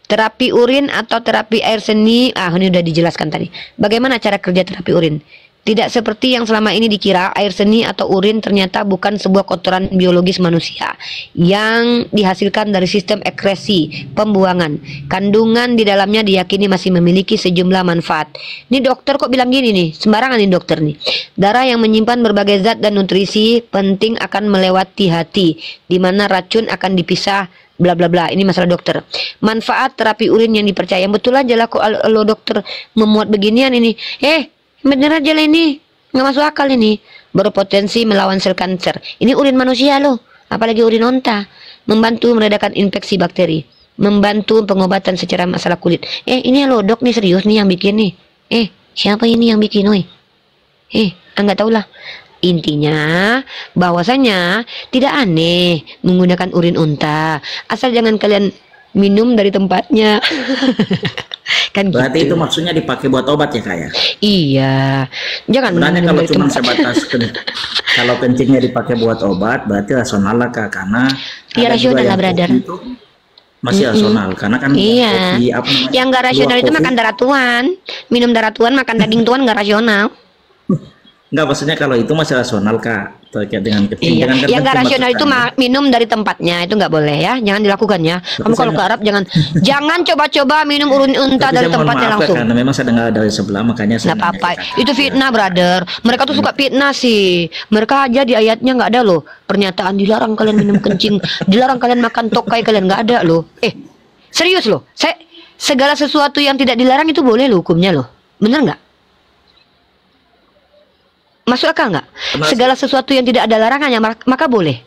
Terapi urin atau terapi air seni, ini udah dijelaskan tadi. Bagaimana cara kerja terapi urin? Tidak seperti yang selama ini dikira, air seni atau urin ternyata bukan sebuah kotoran biologis manusia yang dihasilkan dari sistem ekskresi, pembuangan. Kandungan di dalamnya diyakini masih memiliki sejumlah manfaat. Ini dokter kok bilang gini nih, sembarangan nih dokter nih. Darah yang menyimpan berbagai zat dan nutrisi penting akan melewati hati, di mana racun akan dipisah, bla bla bla. Ini masalah dokter. Manfaat terapi urin yang dipercaya, yang betul aja lah kok lo dokter memuat beginian ini. Bener aja lah ini, nggak masuk akal ini. Berpotensi melawan sel kanker. Ini urin manusia loh, apalagi urin onta. Membantu meredakan infeksi bakteri, membantu pengobatan secara masalah kulit. Ini lo dok nih, serius nih yang bikin nih. Siapa ini yang bikin oi? Nggak tahu lah. Intinya bahwasanya tidak aneh menggunakan urin unta, asal jangan kalian minum dari tempatnya. Kan berarti gitu. Itu maksudnya dipakai buat obat ya Kak ya? Iya. Jangan sebenarnya kalau cuma tempat. sebatas kalau kencingnya dipakai buat obat berarti rasional lah Kak, karena iya rasional lah brother. masih rasional karena kan iya. kopi, apa namanya, Yang nggak rasional itu makan darah tuan, minum darah tuan, makan daging tuan nggak rasional. Enggak, maksudnya kalau itu masih rasional Kak, terkait dengan kencing. Iya. Yang nggak rasional itu minum dari tempatnya, itu nggak boleh ya, jangan dilakukan ya. Kamu kalau ke Arab jangan coba-coba minum urun unta dari tempatnya langsung. Karena memang saya dengar dari sebelah, makanya saya nggak apa-apa. Itu fitnah, brother. Mereka tuh suka fitnah sih. Mereka aja di ayatnya nggak ada loh pernyataan dilarang kalian minum kencing, dilarang kalian makan tokai, kalian nggak ada loh. Serius loh. Segala sesuatu yang tidak dilarang itu boleh loh hukumnya loh. Bener nggak? Masuk akal nggak? Segala sesuatu yang tidak ada larangannya maka boleh.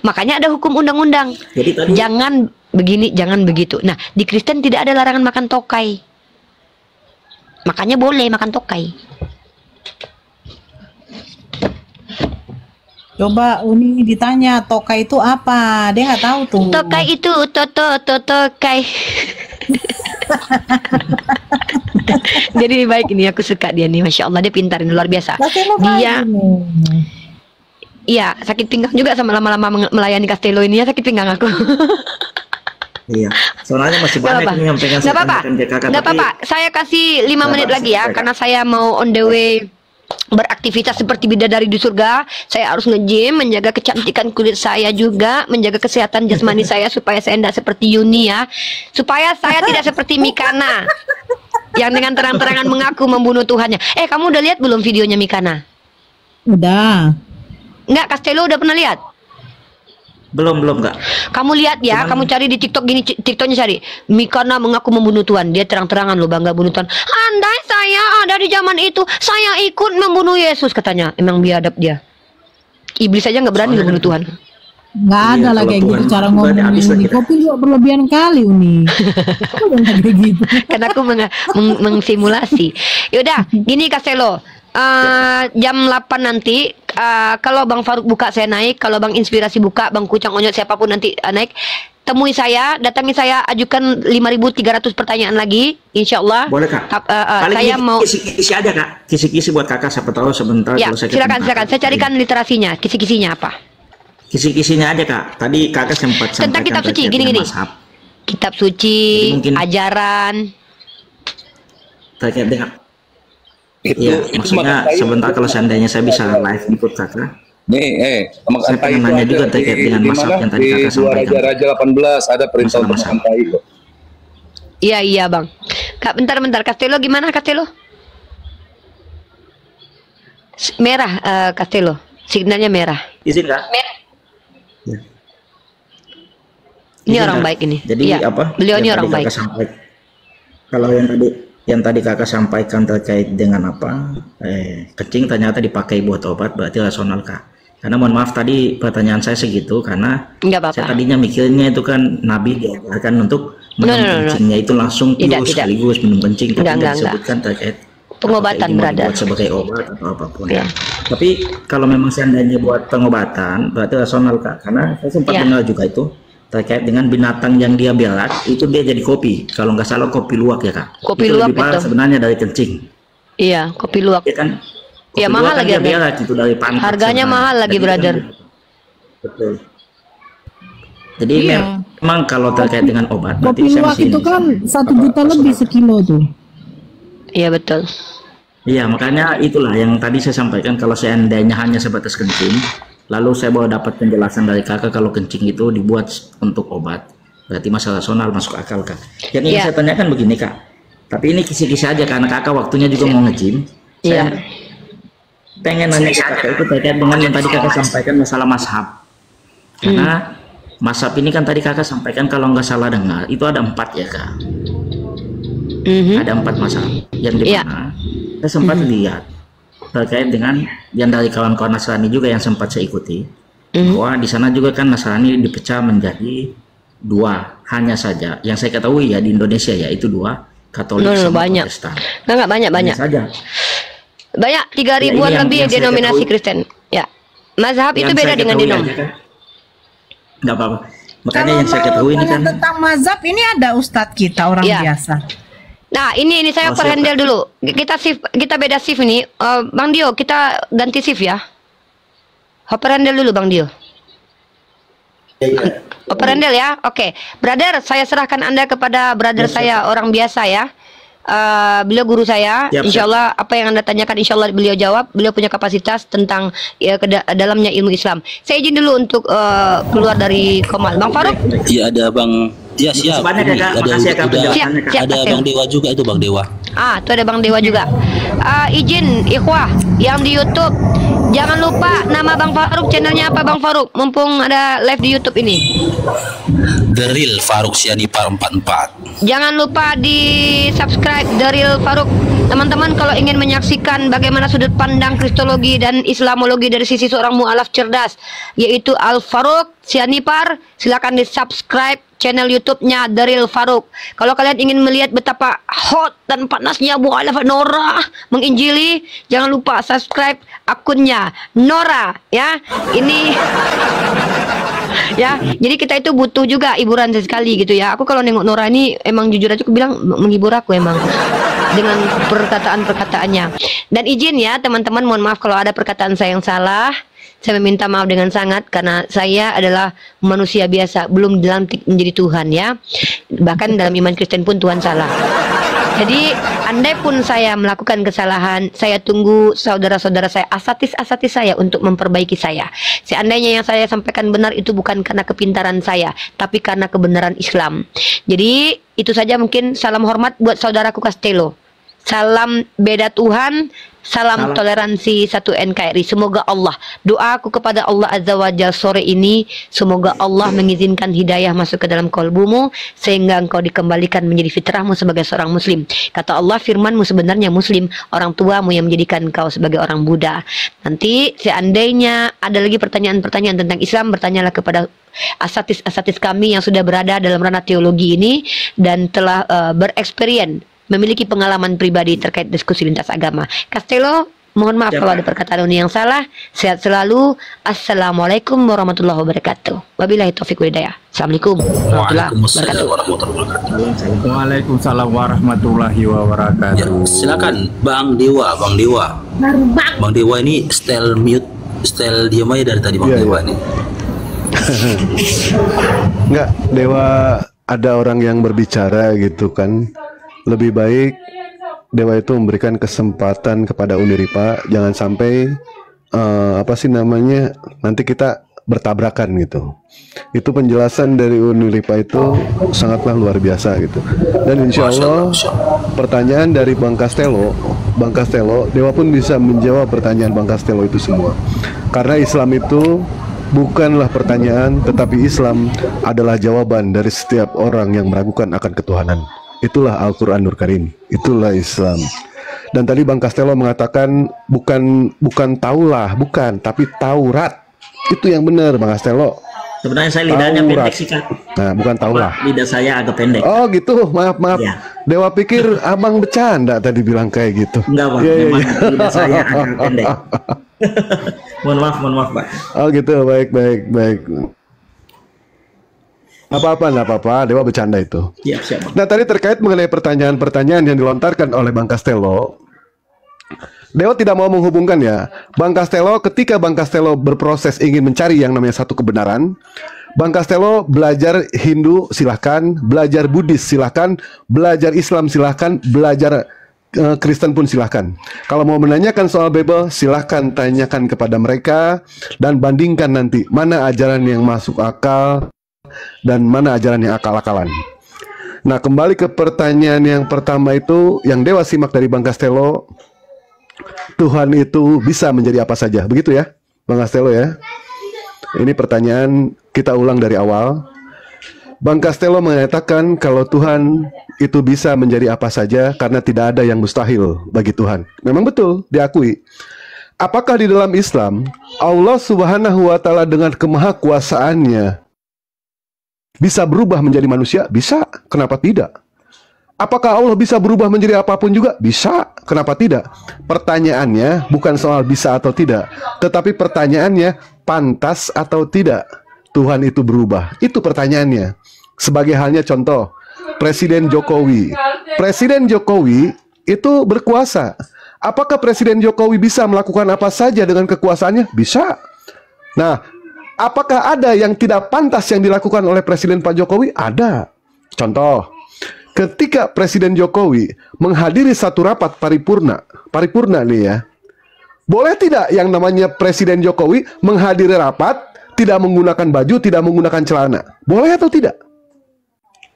Makanya ada hukum undang-undang. Jangan begini, jangan begitu. Nah, di Kristen tidak ada larangan makan tokai. Makanya boleh makan tokai. Coba Uni ditanya tokai itu apa? Dia nggak tahu tuh. Tokai itu tokai. Jadi baik ini, aku suka dia nih, masya Allah, dia pintar, ini luar biasa. Dia, iya, sakit pinggang juga sama lama-lama melayani Castello ini ya, sakit pinggang aku. Iya, soalnya masih banyak nih yang pengen saya tanyakan ke Kakak. Nggak apa-apa, saya kasih 5 menit lagi ya, karena saya mau on the way beraktivitas seperti bidadari di surga. Saya harus nge-gym, menjaga kecantikan kulit saya juga, menjaga kesehatan jasmani saya supaya saya tidak seperti Yuni ya, supaya saya tidak seperti Mikana yang dengan terang-terangan mengaku membunuh Tuhannya. Kamu udah lihat belum videonya Mikana? Udah. Enggak, Castello udah pernah lihat? Belum Kak. Kamu lihat ya, kamu cari di TikTok gini, TikToknya cari Mikana mengaku membunuh Tuhan. Dia terang-terangan loh bangga bunuh Tuhan. Andai saya ada di zaman itu, saya ikut membunuh Yesus katanya. Emang biadab dia. Iblis aja nggak berani membunuh Tuhan. Nggak ada lah kayak gitu cara ngomongnya Uni. Kopi juga berlebihan kali Uni. Gitu. Karena aku mengsimulasi. Yaudah, gini Castello. Jam 8 nanti kalau Bang Faruk buka saya naik, kalau Bang Inspirasi buka, Bang Kucang Onyot siapapun nanti naik, temui saya, datangi saya, ajukan 5.300 pertanyaan lagi, insya Allah. Boleh Kak. Saya mau kisi-kisi aja Kak, kisi-kisi buat Kakak, siapa tahu sebentar. Ya, kalau saya silakan. Saya carikan literasinya, kisi-kisinya apa? Kisi-kisinya aja Kak. Tadi Kakak sempat sampaikan tentang kitab suci, gini. Kitab suci, ajaran. Terkait dengan iya, maksudnya sebentar kalau seandainya saya bisa live ikut Kakak. Nih, saya pengen nanya juga terkait dengan masalah yang tadi Kakak sampaikan. Raja 18 ada perintah untuk makan tai kok. Iya Bang. Kak, bentar. Castello gimana Castello? Merah, Castello. Signalnya merah. Izin Kak? Merah. Ya. Ini orang baik ini. Jadi ya, apa? Beliau ini orang baik. Kalau yang tadi Kakak sampaikan terkait dengan apa, kencing ternyata dipakai buat obat, berarti rasional Kak. Karena mohon maaf tadi pertanyaan saya segitu karena saya tadinya mikirnya itu kan Nabi diajarkan untuk minum kencingnya itu langsung sekaligus minum kencing, tapi tidak disebutkan terkait pengobatan buat sebagai obat atau apapun. Ya. Tapi kalau memang seandainya buat pengobatan berarti rasional Kak, karena saya sempat dengar juga itu terkait dengan binatang yang dia belak itu dia jadi kopi, kalau nggak salah kopi luwak ya Kak. Kopi itu luwak lebih parah sebenarnya dari kencing. Iya, kopi luwak. Ya kan? Iya mahal lagi harganya. Itu dari pantat. Harganya mahal lagi brother. Betul. Jadi memang kalau terkait dengan obat, kopi luwak itu kan 1 juta lebih sekilo tuh. Iya betul. Iya makanya itulah yang tadi saya sampaikan, kalau seandainya hanya sebatas kencing. Lalu saya baru dapat penjelasan dari Kakak kalau kencing itu dibuat untuk obat, berarti masalah rasional, masuk akal Kak. Yang ingin saya tanyakan begini Kak, tapi ini kisi-kisi aja karena Kakak waktunya juga mau nge-gym. Saya pengen nanya ke Kakak itu terkait dengan yang tadi Kakak sampaikan masalah mazhab. Karena mazhab ini kan tadi Kakak sampaikan kalau nggak salah dengar itu ada 4 ya Kak. Ada 4 mazhab yang di mana saya sempat lihat terkait dengan yang dari kawan-kawan Nasrani juga yang sempat saya ikuti, bahwa di sana juga kan Nasrani dipecah menjadi 2 hanya saja yang saya ketahui ya di Indonesia ya, itu 2, Katolik sama banyak. Protestan. Nggak banyak saja. Banyak 3.000-an lebih denominasi Kristen. Ya, mazhab itu beda dengan denom. Nggak apa-apa. Makanya yang saya ketahui ini kan tentang mazhab ini ada ustadz kita orang biasa. Nah ini saya perhandle dulu. Kita beda shift ini. Bang Dio, kita ganti shift ya. Perhandle dulu Bang Dio. Oh, Perendel ya. Oke. Brother, saya serahkan Anda kepada brother saya, orang biasa ya. Beliau guru saya, insya Allah apa yang Anda tanyakan insya Allah beliau jawab. Beliau punya kapasitas tentang dalamnya ilmu Islam. Saya izin dulu untuk keluar dari Komal. Bang Faruk? Iya, ada Bang. Ya, siap. Ada Bang Dewa juga, itu Bang Dewa. Itu ada Bang Dewa juga. Izin ikhwah yang di YouTube, jangan lupa nama Bang Faruk, channelnya apa Bang Faruk? Mumpung ada live di YouTube ini. The Real Faruk Sianipar 44. Jangan lupa di subscribe The Real Faruk. Teman-teman kalau ingin menyaksikan bagaimana sudut pandang Kristologi dan Islamologi dari sisi seorang mu'alaf cerdas, yaitu Al Faruk Sianipar, silakan di subscribe channel YouTube-nya The Real Faruk. Kalau kalian ingin melihat betapa hot dan panasnya mu'alaf Nora menginjili, jangan lupa subscribe akunnya Nora ya. Ini ya, jadi kita itu butuh juga hiburan sekali gitu ya. Aku kalau nengok Nora ini emang jujur aja aku bilang menghibur aku emang dengan perkataan-perkataannya. Dan izin ya teman-teman, mohon maaf kalau ada perkataan saya yang salah. Saya meminta maaf dengan sangat karena saya adalah manusia biasa, belum dilantik menjadi Tuhan ya. Bahkan dalam iman Kristen pun Tuhan salah. Jadi andai pun saya melakukan kesalahan, saya tunggu saudara-saudara saya, asatis-asatis saya untuk memperbaiki saya. Seandainya yang saya sampaikan benar itu bukan karena kepintaran saya, tapi karena kebenaran Islam. Jadi itu saja mungkin. Salam hormat buat saudaraku Castello. Salam beda Tuhan, salam toleransi satu NKRI. Semoga Allah, doaku kepada Allah Azza wa Jalla sore ini, semoga Allah mengizinkan hidayah masuk ke dalam kolbumu sehingga engkau dikembalikan menjadi fitrahmu sebagai seorang muslim. Kata Allah, firmanmu sebenarnya muslim, orang tuamu yang menjadikan engkau sebagai orang Buddha. Nanti seandainya ada lagi pertanyaan-pertanyaan tentang Islam, bertanyalah kepada asatis-asatis kami yang sudah berada dalam ranah teologi ini dan telah bereksperience, memiliki pengalaman pribadi terkait diskusi lintas agama. Castello, mohon maaf kalau ada perkataan yang salah. Sehat selalu. Assalamualaikum warahmatullahi wabarakatuh. Wabillahi taufiq wal hidayah. Assalamualaikum warahmatullahi wabarakatuh. Waalaikumsalam warahmatullahi wabarakatuh. Ya, silakan Bang Dewa, Bang Dewa. Bang Dewa ini style mute, style diam aja dari tadi Bang Dewa ini. Enggak, Dewa ada orang yang berbicara gitu kan. Lebih baik Dewa itu memberikan kesempatan kepada Uniripa, jangan sampai nanti kita bertabrakan gitu. Itu penjelasan dari Uniripa itu sangatlah luar biasa gitu. Dan insya Allah pertanyaan dari Bang Castello, Dewa pun bisa menjawab pertanyaan Bang Castello itu semua. Karena Islam itu bukanlah pertanyaan, tetapi Islam adalah jawaban dari setiap orang yang meragukan akan ketuhanan. Itulah Al-Quran Nur Karim, itulah Islam. Dan tadi Bang Castello mengatakan bukan taulah, bukan, tapi Taurat. Itu yang benar Bang Castello. Sebenarnya saya lidahnya pendek sih Kak. Nah, bukan taulah. Lidah saya agak pendek. Oh gitu, maaf. Ya. Dewa pikir abang bercanda tadi bilang kayak gitu. Enggak Bang, memang lidah saya agak pendek. Mohon maaf Pak. Oh gitu, baik. Apa-apa, nggak apa-apa, Dewa bercanda itu. Siap. Nah tadi terkait mengenai pertanyaan-pertanyaan yang dilontarkan oleh Bang Castello, Dewa tidak mau menghubungkan ya. Bang Castello, ketika Bang Castello berproses ingin mencari yang namanya satu kebenaran, Bang Castello belajar Hindu silahkan, belajar Buddhis silahkan, belajar Islam silahkan, belajar Kristen pun silahkan. Kalau mau menanyakan soal Bible, silahkan tanyakan kepada mereka dan bandingkan nanti mana ajaran yang masuk akal dan mana ajaran yang akal-akalan. Nah, kembali ke pertanyaan yang pertama itu, yang Dewa simak dari Bang Castello, Tuhan itu bisa menjadi apa saja, begitu ya, Bang Castello ya? Ini pertanyaan kita ulang dari awal. Bang Castello mengatakan kalau Tuhan itu bisa menjadi apa saja karena tidak ada yang mustahil bagi Tuhan. Memang betul, diakui. Apakah di dalam Islam Allah Subhanahu wa Ta'ala dengan kemahakuasaannya bisa berubah menjadi manusia? Bisa. Kenapa tidak? Apakah Allah bisa berubah menjadi apapun juga? Bisa. Kenapa tidak? Pertanyaannya bukan soal bisa atau tidak, tetapi pertanyaannya pantas atau tidak Tuhan itu berubah. Itu pertanyaannya. Sebagai halnya contoh, Presiden Jokowi. Presiden Jokowi itu berkuasa. Apakah Presiden Jokowi bisa melakukan apa saja dengan kekuasaannya? Bisa. Nah, apakah ada yang tidak pantas yang dilakukan oleh Presiden Pak Jokowi? Ada. Contoh, ketika Presiden Jokowi menghadiri satu rapat paripurna nih ya, boleh tidak yang namanya Presiden Jokowi menghadiri rapat tidak menggunakan baju, tidak menggunakan celana? Boleh atau tidak?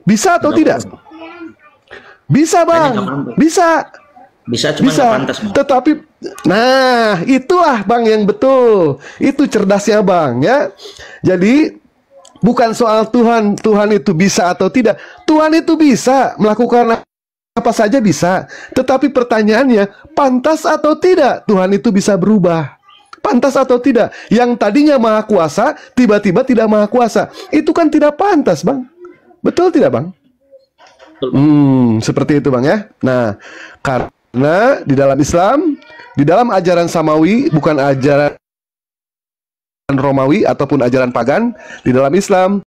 Bisa atau tidak? Bisa, Bang. Bisa. Bisa, cuma nggak pantas. Tetapi, nah itulah Bang yang betul. Itu cerdasnya Bang ya. Jadi bukan soal Tuhan itu bisa atau tidak. Tuhan itu bisa melakukan apa saja bisa. Tetapi pertanyaannya, pantas atau tidak Tuhan itu bisa berubah? Pantas atau tidak? Yang tadinya maha kuasa, tiba-tiba tidak maha kuasa. Itu kan tidak pantas, Bang. Betul tidak, Bang? Seperti itu, Bang ya. Nah, karena di dalam Islam, di dalam ajaran Samawi, bukan ajaran Romawi ataupun ajaran pagan, di dalam Islam